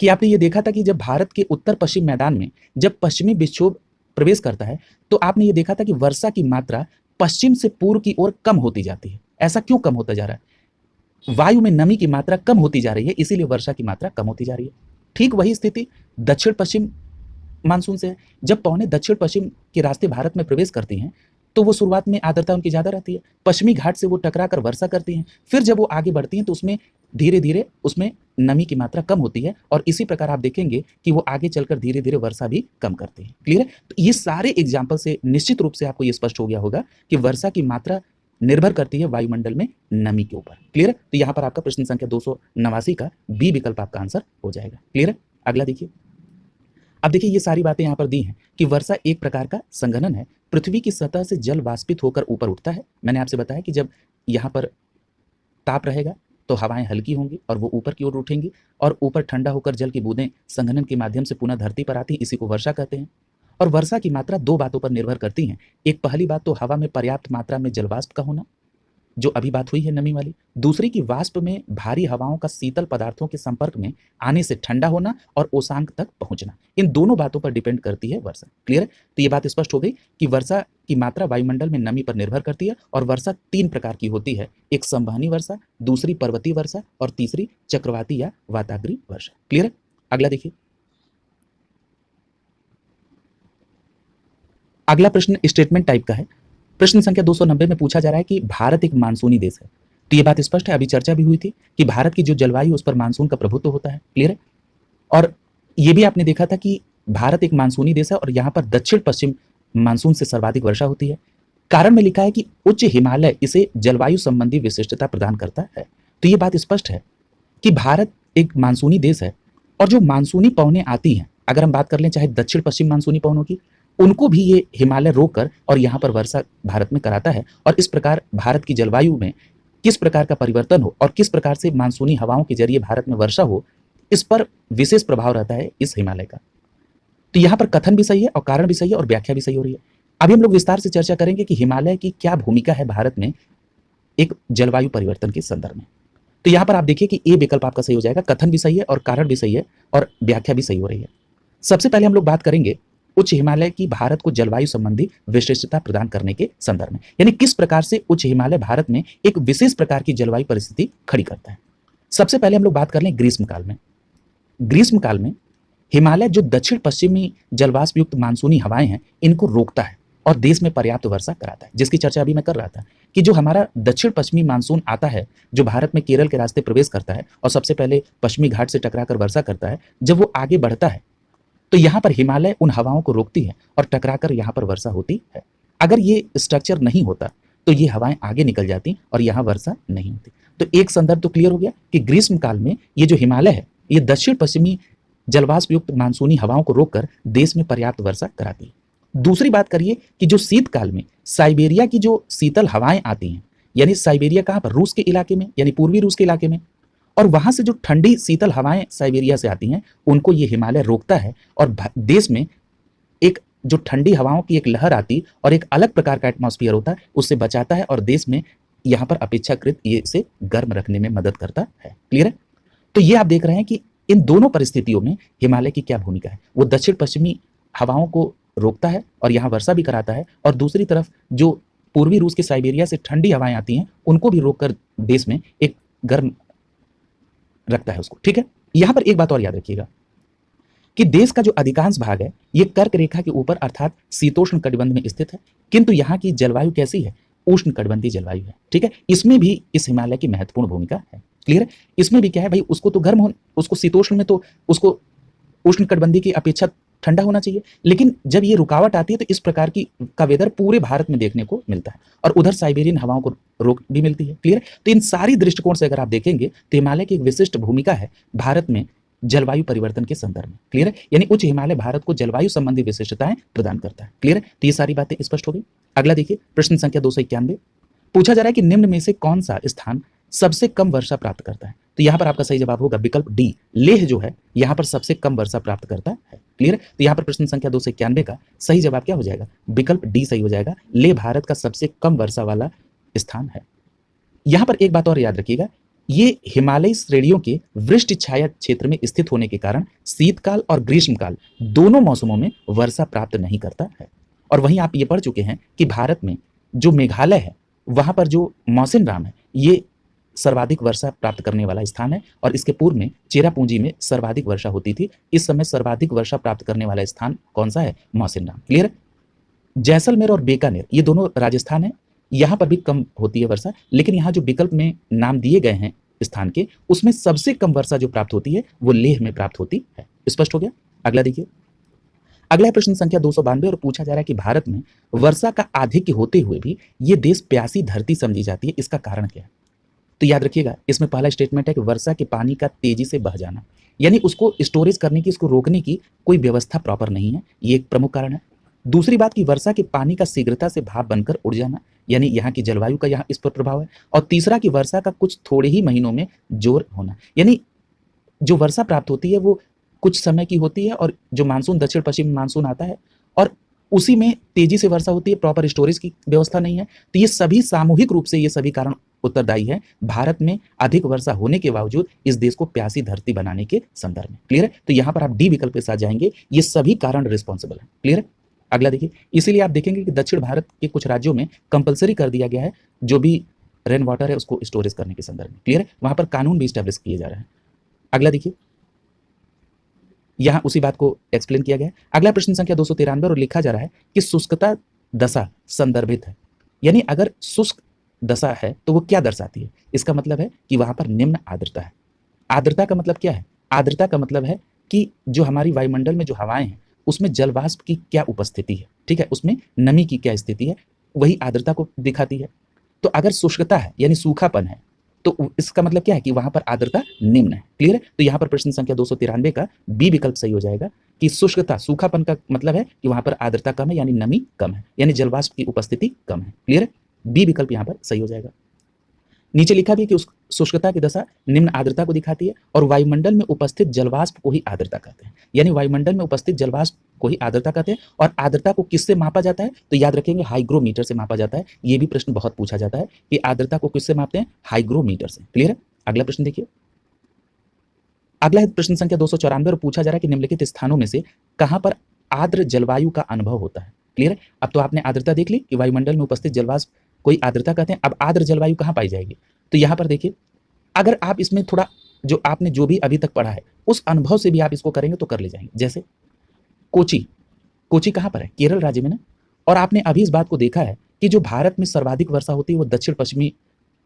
कि आपने ये देखा था कि जब भारत के उत्तर पश्चिम मैदान में जब पश्चिमी विक्षोभ प्रवेश करता है तो आपने ये देखा था कि वर्षा की मात्रा पश्चिम से पूर्व की ओर कम होती जाती है। ऐसा क्यों कम होता जा रहा है? वायु में नमी की मात्रा कम होती जा रही है, इसीलिए वर्षा की मात्रा कम होती जा रही है। ठीक वही स्थिति दक्षिण पश्चिम मानसून से है। जब पवनें दक्षिण पश्चिम के रास्ते भारत में प्रवेश करती हैं तो वो शुरुआत में आर्द्रता उनकी ज्यादा रहती है, पश्चिमी घाट से वो टकरा कर वर्षा करती हैं, फिर जब वो आगे बढ़ती हैं तो उसमें धीरे धीरे उसमें नमी की मात्रा कम होती है और इसी प्रकार आप देखेंगे कि वो आगे चलकर धीरे धीरे वर्षा भी कम करती है। क्लियर है? तो ये सारे एग्जाम्पल से निश्चित रूप से आपको ये स्पष्ट हो गया होगा कि वर्षा की मात्रा निर्भर करती है वायुमंडल में नमी के ऊपर। क्लियर है? तो यहाँ पर आपका प्रश्न संख्या 289 का बी विकल्प आपका आंसर हो जाएगा। क्लियर है? अगला देखिए। अब देखिए ये सारी बातें यहाँ पर दी हैं कि वर्षा एक प्रकार का संघनन है। पृथ्वी की सतह से जल वाष्पित होकर ऊपर उठता है। मैंने आपसे बताया कि जब यहाँ पर ताप रहेगा तो हवाएं हल्की होंगी और वो ऊपर की ओर उठेंगी और ऊपर ठंडा होकर जल की बूंदें संघनन के माध्यम से पुनः धरती पर आती हैं, इसी को वर्षा कहते हैं। और वर्षा की मात्रा दो बातों पर निर्भर करती हैं। एक पहली बात तो हवा में पर्याप्त मात्रा में जलवाष्प का होना, जो अभी बात हुई है नमी वाली। दूसरी की वाष्प में भारी हवाओं का शीतल पदार्थों के संपर्क में आने से ठंडा होना और ओसांक तक पहुंचना, इन दोनों बातों पर डिपेंड करती है वर्षा। क्लियर है? तो ये बात स्पष्ट हो गई कि वर्षा की मात्रा वायुमंडल में नमी पर निर्भर करती है और वर्षा तीन प्रकार की होती है, एक संवहनी वर्षा, दूसरी पर्वतीय वर्षा और तीसरी चक्रवाती या वाताग्रीय वर्षा। क्लियर है? अगला देखिए। अगला प्रश्न स्टेटमेंट टाइप का है। प्रश्न संख्या 290 में पूछा जा रहा है कि भारत एक मानसूनी देश है। तो ये बात स्पष्ट है, अभी चर्चा भी हुई थी कि भारत की जो जलवायु उस पर मानसून का प्रभुत्व होता है। क्लियर है? और ये भी आपने देखा था कि भारत एक मानसूनी देश है और यहाँ पर दक्षिण पश्चिम मानसून से सर्वाधिक वर्षा होती है। कारण में लिखा है कि उच्च हिमालय इसे जलवायु संबंधी विशिष्टता प्रदान करता है। तो ये बात स्पष्ट है कि भारत एक मानसूनी देश है और जो मानसूनी पवनें आती हैं, अगर हम बात कर लें चाहे दक्षिण पश्चिम मानसूनी पवनों की, उनको भी ये हिमालय रोककर और यहाँ पर वर्षा भारत में कराता है। और इस प्रकार भारत की जलवायु में किस प्रकार का परिवर्तन हो और किस प्रकार से मानसूनी हवाओं के जरिए भारत में वर्षा हो, इस पर विशेष प्रभाव रहता है इस हिमालय का। तो यहाँ पर कथन भी सही है और कारण भी सही है और व्याख्या भी सही हो रही है। अभी हम लोग विस्तार से चर्चा करेंगे कि हिमालय की क्या भूमिका है भारत में एक जलवायु परिवर्तन के संदर्भ में। तो यहाँ पर आप देखिए कि ए विकल्प आपका सही हो जाएगा, कथन भी सही है और कारण भी सही है और व्याख्या भी सही हो रही है। सबसे पहले हम लोग बात करेंगे उच्च हिमालय की भारत को जलवायु संबंधी विशिष्टता प्रदान करने के संदर्भ में, यानी किस प्रकार से उच्च हिमालय भारत में एक विशेष प्रकार की जलवायु परिस्थिति खड़ी करता है। सबसे पहले हम लोग बात कर लें ग्रीष्मकाल में। ग्रीष्मकाल में हिमालय जो दक्षिण पश्चिमी जलवाष्प युक्त मानसूनी हवाएं हैं, इनको रोकता है और देश में पर्याप्त वर्षा कराता है, जिसकी चर्चा अभी मैं कर रहा था कि जो हमारा दक्षिण पश्चिमी मानसून आता है, जो भारत में केरल के रास्ते प्रवेश करता है और सबसे पहले पश्चिमी घाट से टकराकर वर्षा करता है, जब वो आगे बढ़ता है तो यहाँ पर हिमालय उन हवाओं को रोकती है और टकराकर यहाँ पर वर्षा होती है। अगर ये स्ट्रक्चर नहीं होता तो ये हवाएं आगे निकल जाती और यहाँ वर्षा नहीं होती। तो एक संदर्भ तो क्लियर हो गया कि ग्रीष्म काल में ये जो हिमालय है, ये दक्षिण पश्चिमी जलवाष्प युक्त मानसूनी हवाओं को रोककर देश में पर्याप्त वर्षा कराती है। दूसरी बात करिए कि जो शीतकाल में साइबेरिया की जो शीतल हवाएं आती हैं, यानी साइबेरिया कहाँ पर? रूस के इलाके में, यानी पूर्वी रूस के इलाके में, और वहां से जो ठंडी शीतल हवाएं साइबेरिया से आती हैं, उनको ये हिमालय रोकता है और देश में एक जो ठंडी हवाओं की एक लहर आती और एक अलग प्रकार का एटमॉस्फेयर होता है, उससे बचाता है और देश में यहाँ पर अपेक्षाकृत ये इसे गर्म रखने में मदद करता है। क्लियर है? तो ये आप देख रहे हैं कि इन दोनों परिस्थितियों में हिमालय की क्या भूमिका है। वो दक्षिण पश्चिमी हवाओं को रोकता है और यहाँ वर्षा भी कराता है, और दूसरी तरफ जो पूर्वी रूस के साइबेरिया से ठंडी हवाएं आती हैं, उनको भी रोककर देश में एक गर्म रखता है उसको। ठीक है? यहां पर एक बात और याद रखिएगा कि देश का जो अधिकांश भाग है, ये कर्क रेखा के ऊपर अर्थात शीतोष्ण कटिबंध में स्थित है, किंतु यहाँ की जलवायु कैसी है? उष्णकटिबंधीय जलवायु है। ठीक है, इसमें भी इस हिमालय की महत्वपूर्ण भूमिका है। क्लियर है? इसमें भी क्या है भाई, उसको तो गर्म हो, उसको शीतोष्ण में तो उसको उष्णकटिबंधीय की अपेक्षा ठंडा होना चाहिए, लेकिन जब ये रुकावट आती है तो इस प्रकार की का वेदर पूरे भारत में देखने को मिलता है और उधर साइबेरियन हवाओं को रोक भी मिलती है। क्लियर है? तो इन सारी दृष्टिकोण से अगर आप देखेंगे तो हिमालय की एक विशिष्ट भूमिका है भारत में जलवायु परिवर्तन के संदर्भ में। क्लियर है? यानी उच्च हिमालय भारत को जलवायु संबंधी विशिष्टताएं प्रदान करता है। क्लियर है? तो ये सारी बातें स्पष्ट हो गई। अगला देखिए, प्रश्न संख्या 291 पूछा जा रहा है कि निम्न में से कौन सा स्थान सबसे कम वर्षा प्राप्त करता है। तो यहां पर आपका सही जवाब होगा विकल्प डी, लेह जो है यहां पर सबसे कम वर्षा प्राप्त करता है। क्लियर है? तो यहां पर प्रश्न संख्या 291 का सही जवाब क्या हो जाएगा, विकल्प डी सही हो जाएगा। लेह भारत का सबसे कम वर्षा वाला स्थान है। यहां पर एक बात और याद रखिएगा, ये हिमालयी श्रेणियों के वृष्टि छाया क्षेत्र में स्थित होने के कारण शीतकाल और ग्रीष्मकाल दोनों मौसमों में वर्षा प्राप्त नहीं करता है। और वहीं आप ये पढ़ चुके हैं कि भारत में जो मेघालय है वहां पर जो मौसिनराम है ये सर्वाधिक वर्षा प्राप्त करने वाला स्थान है और इसके पूर्व में चेरापूंजी में सर्वाधिक वर्षा होती थी। इस समय सर्वाधिक वर्षा प्राप्त करने वाला स्थान कौन सा है, मौसिनराम। क्लियर है? जैसलमेर और बीकानेर ये दोनों राजस्थान है, यहां पर भी कम होती है वर्षा, लेकिन यहां जो विकल्प में नाम दिए गए हैं स्थान के, उसमें सबसे कम वर्षा जो प्राप्त होती है वो लेह में प्राप्त होती है। स्पष्ट हो गया? अगला देखिए, अगला प्रश्न संख्या 292 और पूछा जा रहा है कि भारत में वर्षा का आधिक्य होते हुए भी ये देश प्यासी धरती समझी जाती है, इसका कारण क्या है। तो याद रखिएगा, इसमें पहला स्टेटमेंट है कि वर्षा के पानी का तेजी से बह जाना, यानी उसको स्टोरेज करने की, उसको रोकने की कोई व्यवस्था प्रॉपर नहीं है, ये एक प्रमुख कारण है। दूसरी बात की वर्षा के पानी का शीघ्रता से भाप बनकर उड़ जाना, यानी यहाँ की जलवायु का यहाँ इस पर प्रभाव है। और तीसरा की वर्षा का कुछ थोड़े ही महीनों में जोर होना, यानी जो वर्षा प्राप्त होती है वो कुछ समय की होती है और जो मानसून दक्षिण पश्चिम मानसून आता है और उसी में तेजी से वर्षा होती है, प्रॉपर स्टोरेज की व्यवस्था नहीं है। तो ये सभी सामूहिक रूप से ये सभी कारण उत्तरदायी है भारत में अधिक वर्षा होने के बावजूद इस देश को प्यासी धरती बनाने के संदर्भ में। क्लियर है? तो यहां पर आप डी विकल्प के साथ जाएंगे, ये सभी कारण रिस्पॉन्सिबल है। क्लियर है? अगला देखिए, इसीलिए आप देखेंगे कि दक्षिण भारत के कुछ राज्यों में कंपलसरी कर दिया गया है जो भी रेन वाटर है उसको स्टोरेज करने के संदर्भ में। क्लियर है? वहां पर कानून भी स्टैब्लिश किए जा रहे हैं। अगला देखिए, यहां उसी बात को एक्सप्लेन किया गया है। अगला प्रश्न संख्या 293 और लिखा जा रहा है कि शुष्कता दशा संदर्भित है, यानी अगर शुष्क दशा है तो वो क्या दर्शाती है। इसका मतलब है कि वहां पर निम्न आर्द्रता है। आर्द्रता का मतलब क्या है, आर्द्रता का मतलब है कि जो हमारी वायुमंडल में जो हवाएं हैं उसमें जलवाष्प की क्या उपस्थिति है, ठीक है, उसमें नमी की क्या स्थिति है, वही आर्द्रता को दिखाती है। तो अगर शुष्कता है यानी सूखापन है तो इसका मतलब क्या है कि वहां पर आर्द्रता निम्न है। क्लियर है? तो यहां पर प्रश्न संख्या 293 का बी विकल्प सही हो जाएगा कि शुष्कता सूखापन का मतलब है कि वहां पर आर्द्रता कम है यानी नमी कम है, यानी जलवाष्प की उपस्थिति कम है। क्लियर है? बी विकल्प यहां पर सही हो जाएगा। नीचे लिखा भी है कि उस शुष्कता की दशा निम्न आर्द्रता को दिखाती है और वायुमंडल में उपस्थित जलवाष्प को ही आर्द्रता कहते हैं, यानी वायुमंडल में उपस्थित जलवाष्प को ही आर्द्रता कहते हैं। और आर्द्रता को किससे मापा जाता है, तो याद रखेंगे हाइग्रोमीटर से मापा जाता है। ये भी प्रश्न बहुत पूछा जाता है कि आर्द्रता को किससे मापते हैं, हाइग्रोमीटर से। क्लियर है? अगला प्रश्न देखिए, अगला है प्रश्न संख्या 294 और पूछा जा रहा है कि निम्नलिखित स्थानों में से कहां पर आर्द्र जलवायु का अनुभव होता है। क्लियर है? अब तो आपने आर्द्रता देख ली कि वायुमंडल में उपस्थित जलवाष्प कोई आर्द्रता कहते हैं। अब आर्द्र जलवायु कहां पाई जाएगी, तो यहां पर देखिए, अगर आप इसमें थोड़ा जो आपने जो भी अभी तक पढ़ा है उस अनुभव से भी आप इसको करेंगे तो कर ले जाएंगे। जैसे कोची, कोची कहां पर है, केरल राज्य में ना। और आपने अभी इस बात को देखा है कि जो भारत में सर्वाधिक वर्षा होती है वो दक्षिण पश्चिमी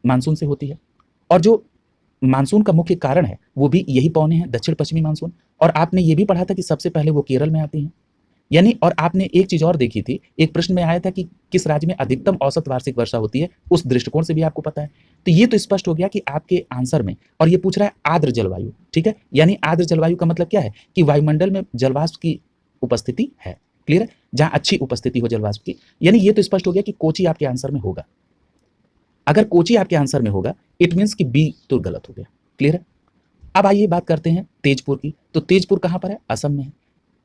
मानसून से होती है और जो मानसून का मुख्य कारण है वो भी यही पौने हैं, दक्षिण पश्चिमी मानसून। और आपने ये भी पढ़ा था कि सबसे पहले वो केरल में आती हैं, यानी। और आपने एक चीज और देखी थी, एक प्रश्न में आया था कि किस राज्य में अधिकतम औसत वार्षिक वर्षा होती है, उस दृष्टिकोण से भी आपको पता है। तो ये तो स्पष्ट हो गया कि आपके आंसर में, और ये पूछ रहा है आर्द्र जलवायु, ठीक है, यानी आर्द्र जलवायु का मतलब क्या है कि वायुमंडल में जलवाष्प की उपस्थिति है। क्लियर है? जहां अच्छी उपस्थिति हो जलवाष्प की, यानी ये तो स्पष्ट हो गया कि कोची आपके आंसर में होगा। अगर कोची आपके आंसर में होगा इट मीन्स कि बी तो गलत हो गया। क्लियर है? अब आइए बात करते हैं तेजपुर की। तो तेजपुर कहां पर है, असम में है।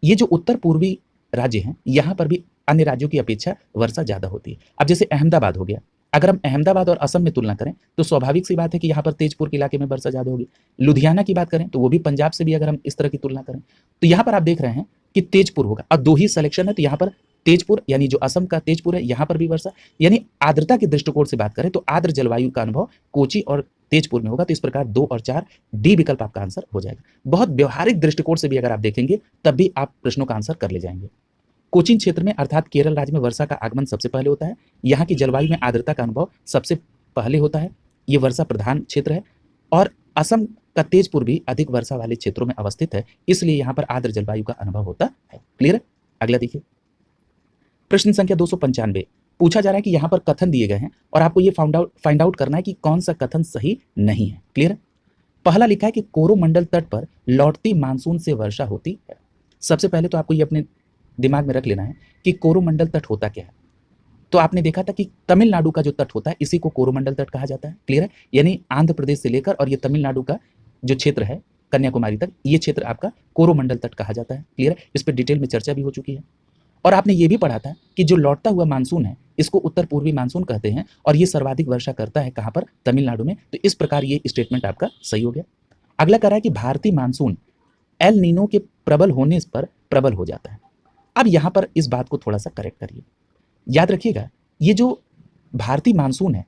ये जो उत्तर पूर्वी राज्य हैं यहां पर भी अन्य राज्यों की अपेक्षा वर्षा ज्यादा होती है। अब जैसे अहमदाबाद हो गया, अगर हम अहमदाबाद और असम में तुलना करें तो स्वाभाविक सी बात है कि यहाँ पर तेजपुर के इलाके में वर्षा ज्यादा होगी। लुधियाना की बात करें तो वो भी पंजाब से भी अगर हम इस तरह की तुलना करें तो यहाँ पर आप देख रहे हैं कि तेजपुर होगा। और दो ही सिलेक्शन है तो यहाँ पर तेजपुर यानी जो असम का तेजपुर है यहाँ पर भी वर्षा, यानी आर्द्रता के दृष्टिकोण से बात करें तो आर्द्र जलवायु का अनुभव कोची और तेजपुर में होगा। तो इस प्रकार 2 और 4 डी विकल्प आपका आंसर हो जाएगा। बहुत व्यवहारिक दृष्टिकोण से भी अगर आप देखेंगे तब भी आप प्रश्नों का आंसर कर ले जाएंगे। कोचीन क्षेत्र में अर्थात केरल राज्य में वर्षा का आगमन सबसे पहले होता है। यहाँ की जलवायु में आर्द्रता का अनुभव सबसे पहले होता है। ये वर्षा प्रधान क्षेत्र है और असम का तेजपुर भी अधिक वर्षा वाले क्षेत्रों में अवस्थित है, इसलिए यहाँ पर आर्द्र जलवायु का अनुभव होता है। क्लियर है? अगला देखिए, प्रश्न संख्या 295 पूछा जा रहा है कि यहाँ पर कथन दिए गए हैं और आपको ये फाइंड आउट करना है कि कौन सा कथन सही नहीं है। क्लियर है? पहला लिखा है कि कोरोमंडल तट पर लौटती मानसून से वर्षा होती है। सबसे पहले तो आपको ये अपने दिमाग में रख लेना है कि कोरोमंडल तट होता क्या है। तो आपने देखा था कि तमिलनाडु का जो तट होता है इसी को कोरोमंडल तट कहा जाता है। क्लियर है? यानी आंध्र प्रदेश से लेकर और ये तमिलनाडु का जो क्षेत्र है कन्याकुमारी तक, ये क्षेत्र आपका कोरोमंडल तट कहा जाता है। क्लियर है? इस पर डिटेल में चर्चा भी हो चुकी है। और आपने ये भी पढ़ा था कि जो लौटता हुआ मानसून है इसको उत्तर पूर्वी मानसून कहते हैं और ये सर्वाधिक वर्षा करता है कहाँ पर? तमिलनाडु में। तो इस प्रकार ये स्टेटमेंट आपका सही हो गया। अगला कह रहा है कि भारतीय मानसून एल नीनो के प्रबल होने पर प्रबल हो जाता है। अब यहाँ पर इस बात को थोड़ा सा करेक्ट करिए। याद रखिएगा, ये जो भारतीय मानसून है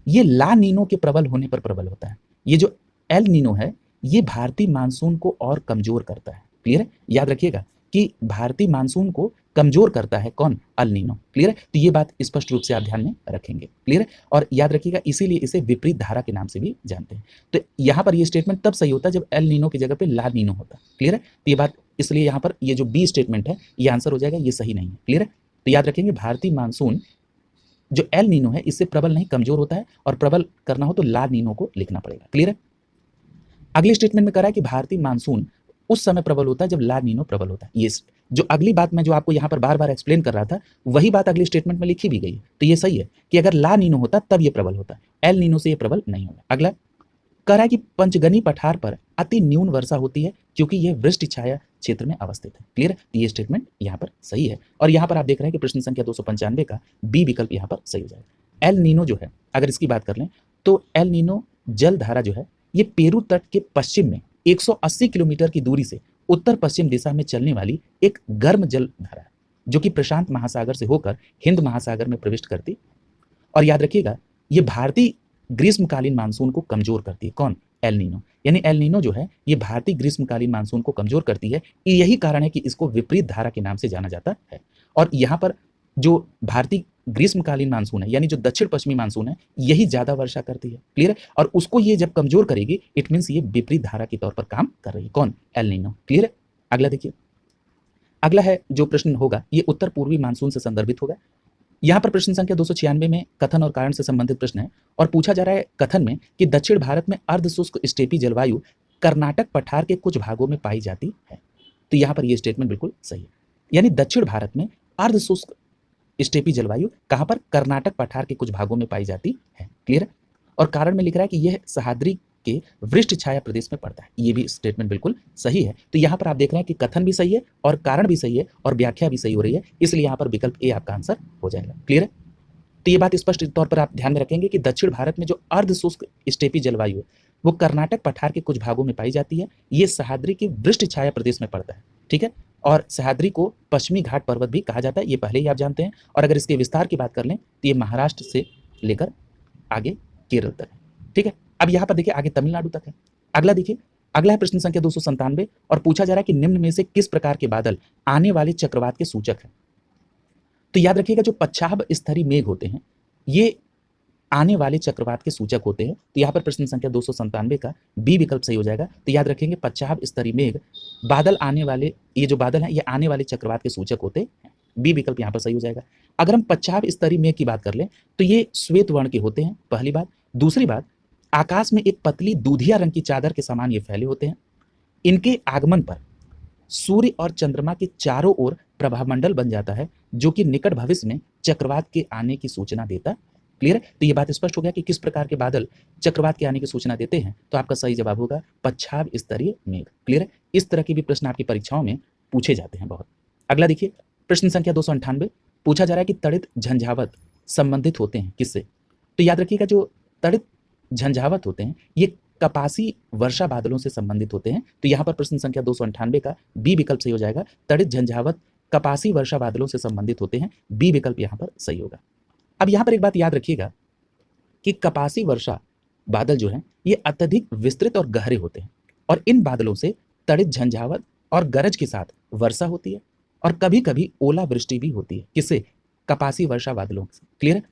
ये ला नीनो के प्रबल होने पर प्रबल होता है। ये जो एल नीनो है ये भारतीय मानसून को और कमजोर करता है। क्लियर है? याद रखिएगा कि भारतीय मानसून को कमजोर करता है कौन? El Nino. क्लियर है? तो ये बात स्पष्ट रूप से आप ध्यान में रखेंगे। क्लियर है? और याद रखिएगा इसीलिए इसे विपरीत धारा के नाम से भी जानते हैं। तो यहाँ पर ये स्टेटमेंट तब सही होता है जब एल नीनो की जगह पे ला नीनो होता। क्लियर है? तो ये बात इसलिए यहाँ पर ये जो बी स्टेटमेंट है ये आंसर हो जाएगा, ये सही नहीं है। क्लियर है? तो याद रखेंगे भारतीय मानसून जो एल नीनो है इससे प्रबल नहीं कमजोर होता है और प्रबल करना हो तो ला नीनो को लिखना पड़ेगा। क्लियर है? अगले स्टेटमेंट में कह रहा है कि भारतीय मानसून उस समय प्रबल होता है जब ला नीनो प्रबल होता है। ये जो अगली बात मैं जो आपको यहाँ पर बार बार एक्सप्लेन कर रहा था वही बात अगली स्टेटमेंट में लिखी भी गई है। तो ये सही है कि अगर ला नीनो होता तब ये प्रबल होता, एल नीनो से ये प्रबल नहीं होगा। अगला कह रहा है कि पंचगनी पठार पर अति न्यून वर्षा होती है क्योंकि यह वृष्टि छाया क्षेत्र में अवस्थित है। क्लियर है? ये स्टेटमेंट यहाँ पर सही है और यहाँ पर आप देख रहे हैं कि प्रश्न संख्या 295 का बी विकल्प यहाँ पर सही हो जाएगा। एल नीनो जो है अगर इसकी बात कर लें तो एल नीनो जल धारा जो है ये पेरू तट के पश्चिम में 180 किलोमीटर की दूरी से उत्तर पश्चिम दिशा में चलने वाली एक गर्म जल धारा है जो कि प्रशांत महासागर से होकर हिंद महासागर में प्रविष्ट करती। और याद रखिएगा ये भारतीय ग्रीष्मकालीन मानसून को कमजोर करती है। कौन? El Nino. यानी एल नीनो जो है ये भारतीय ग्रीष्मकालीन मानसून को कमजोर करती है। यही कारण है कि इसको विपरीत धारा के नाम से जाना जाता है। और यहाँ पर जो भारतीय ग्रीष्मकालीन मानसून है यानी जो दक्षिण पश्चिमी मानसून है यही ज्यादा वर्षा करती है। क्लियर है? और उसको ये जब कमजोर करेगी इट मीन्स ये विपरीत धारा के तौर पर काम कर रही है। कौन? El Nino. क्लियर है? अगला देखिए, अगला है जो प्रश्न होगा ये उत्तर पूर्वी मानसून से संदर्भित होगा। यहाँ पर प्रश्न संख्या 296 में कथन और कारण से संबंधित प्रश्न है और पूछा जा रहा है कथन में कि दक्षिण भारत में अर्धशुष्क स्टेपी जलवायु कर्नाटक पठार के कुछ भागों में पाई जाती है। तो यहाँ पर यह स्टेटमेंट बिल्कुल सही है। यानी दक्षिण भारत में अर्धशुष्क स्टेपी जलवायु कहाँ पर? कर्नाटक पठार के कुछ भागों में पाई जाती है। क्लियर है? और कारण में लिख रहा है कि यह सह्याद्री के वृष्टि छाया प्रदेश में पड़ता है। ये भी स्टेटमेंट बिल्कुल सही है। तो यहाँ पर आप देख रहे हैं कि कथन भी सही है और कारण भी सही है और व्याख्या भी सही हो रही है, इसलिए यहाँ पर विकल्प ए आपका आंसर हो जाएगा। क्लियर है? तो ये बात स्पष्ट तौर पर आप ध्यान में रखेंगे कि दक्षिण भारत में जो अर्धशुष्क स्टेपी जलवायु है वो कर्नाटक पठार के कुछ भागों में पाई जाती है। ये सह्याद्री के वृष्टि छाया प्रदेश में पड़ता है। ठीक है? और सह्याद्री को पश्चिमी घाट पर्वत भी कहा जाता है, ये पहले ही आप जानते हैं। और अगर इसके विस्तार की बात कर लें तो ये महाराष्ट्र से लेकर आगे केरल तक है। ठीक है? अब यहाँ पर देखिए आगे तमिलनाडु तक है। अगला देखिए, अगला है प्रश्न संख्या 297 और पूछा जा रहा है कि निम्न में से किस प्रकार के बादल आने वाले चक्रवात के सूचक है। तो याद रखिएगा जो पच्छाद स्तरीय मेघ होते हैं ये आने वाले चक्रवात के सूचक होते हैं। तो यहाँ पर प्रश्न संख्या 297 का बी विकल्प सही हो जाएगा। तो याद रखेंगे पच्छाद स्तरीय मेघ बादल आने वाले, ये जो बादल हैं ये आने वाले चक्रवात के सूचक होते हैं। बी विकल्प यहाँ पर सही हो जाएगा। अगर हम पच्छाद स्तरीय मेघ की बात कर लें तो ये श्वेत वर्ण के होते हैं, पहली बात। दूसरी बात, आकाश में एक पतली दूधिया रंग की चादर के समान ये फैले होते हैं। इनके आगमन पर सूर्य और चंद्रमा के चारों ओर प्रभामंडल बन जाता है जो कि निकट भविष्य में चक्रवात के आने की सूचना देता है। क्लियर है? तो ये बात स्पष्ट हो गया कि किस प्रकार के बादल चक्रवात के आने की सूचना देते हैं। तो आपका सही जवाब होगा पच्छाद स्तरीय मेघ। क्लियर है? इस तरह के भी प्रश्न आपकी परीक्षाओं में पूछे जाते हैं बहुत। अगला देखिए प्रश्न संख्या 298 पूछा जा रहा है कि तड़ित झंझावत संबंधित होते हैं किससे। तो याद रखिएगा जो तड़ित झंझावत होते हैं ये कपासी वर्षा बादलों से संबंधित होते हैं। तो यहाँ पर प्रश्न संख्या 298 का बी विकल्प सही हो जाएगा। तड़ित झंझावत कपासी वर्षा बादलों से संबंधित होते हैं, बी विकल्प यहाँ पर सही होगा। अब यहाँ पर एक बात याद रखिएगा कि कपासी वर्षा बादल जो हैं ये अत्यधिक विस्तृत और गहरे होते हैं और इन बादलों से तड़ित झंझावत और गरज के साथ वर्षा होती है। और कभी-कभी ओलावृष्टि भी होती है। किससे? कपासी वर्षा बादलों से। क्लियर है?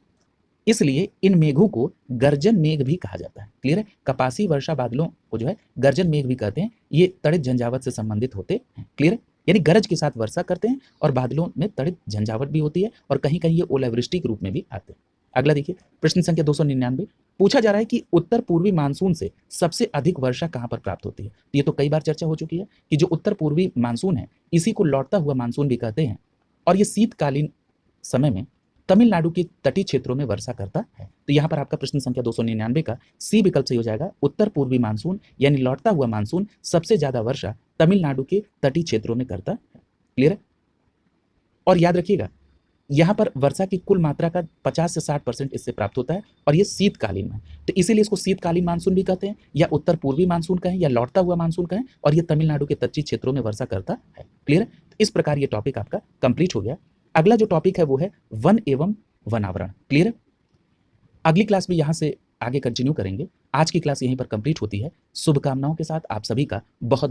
इसलिए इन मेघों को गर्जन मेघ भी कहा जाता है। क्लियर है? कपासी वर्षा बादलों को जो है गर्जन मेघ भी कहते हैं। ये तड़ित झंझावत से संबंधित होते हैं। क्लियर है? यानी गरज के साथ वर्षा करते हैं और बादलों में तड़ित झंझावट भी होती है और कहीं-कहीं ये ओलावृष्टि के रूप में भी आते हैं। अगला देखिए, प्रश्न संख्या 299 पूछा जा रहा है कि उत्तर पूर्वी मानसून से सबसे अधिक वर्षा कहाँ पर प्राप्त होती है? ये तो कई बार चर्चा हो चुकी है कि जो उत्तर पूर्वी मानसून है, इसी को लौटता हुआ मानसून भी कहते हैं और ये शीतकालीन समय में तमिलनाडु के तटीय क्षेत्रों में वर्षा करता है। तो यहाँ पर आपका प्रश्न संख्या 299 का सी विकल्प सही हो जाएगा। उत्तर पूर्वी मानसून यानी लौटता हुआ मानसून सबसे ज्यादा वर्षा तमिलनाडु के तटीय क्षेत्रों में करता है। क्लियर है? और याद रखिएगा, यहाँ पर वर्षा की कुल मात्रा का 50 से 60% इससे प्राप्त होता है और ये शीतकालीन में, तो इसीलिए इसको शीतकालीन मानसून भी कहते हैं या उत्तर पूर्वी मानसून कहें या लौटता हुआ मानसून कहें और ये तमिलनाडु के तटीय क्षेत्रों में वर्षा करता है। क्लियर है? तो इस प्रकार ये टॉपिक आपका कंप्लीट हो गया। अगला जो टॉपिक है वो है वन एवं वनावरण। क्लियर है? अगली क्लास में यहाँ से आगे कंटिन्यू करेंगे। आज की क्लास यहीं पर कंप्लीट होती है। शुभकामनाओं के साथ आप सभी का बहुत बहुत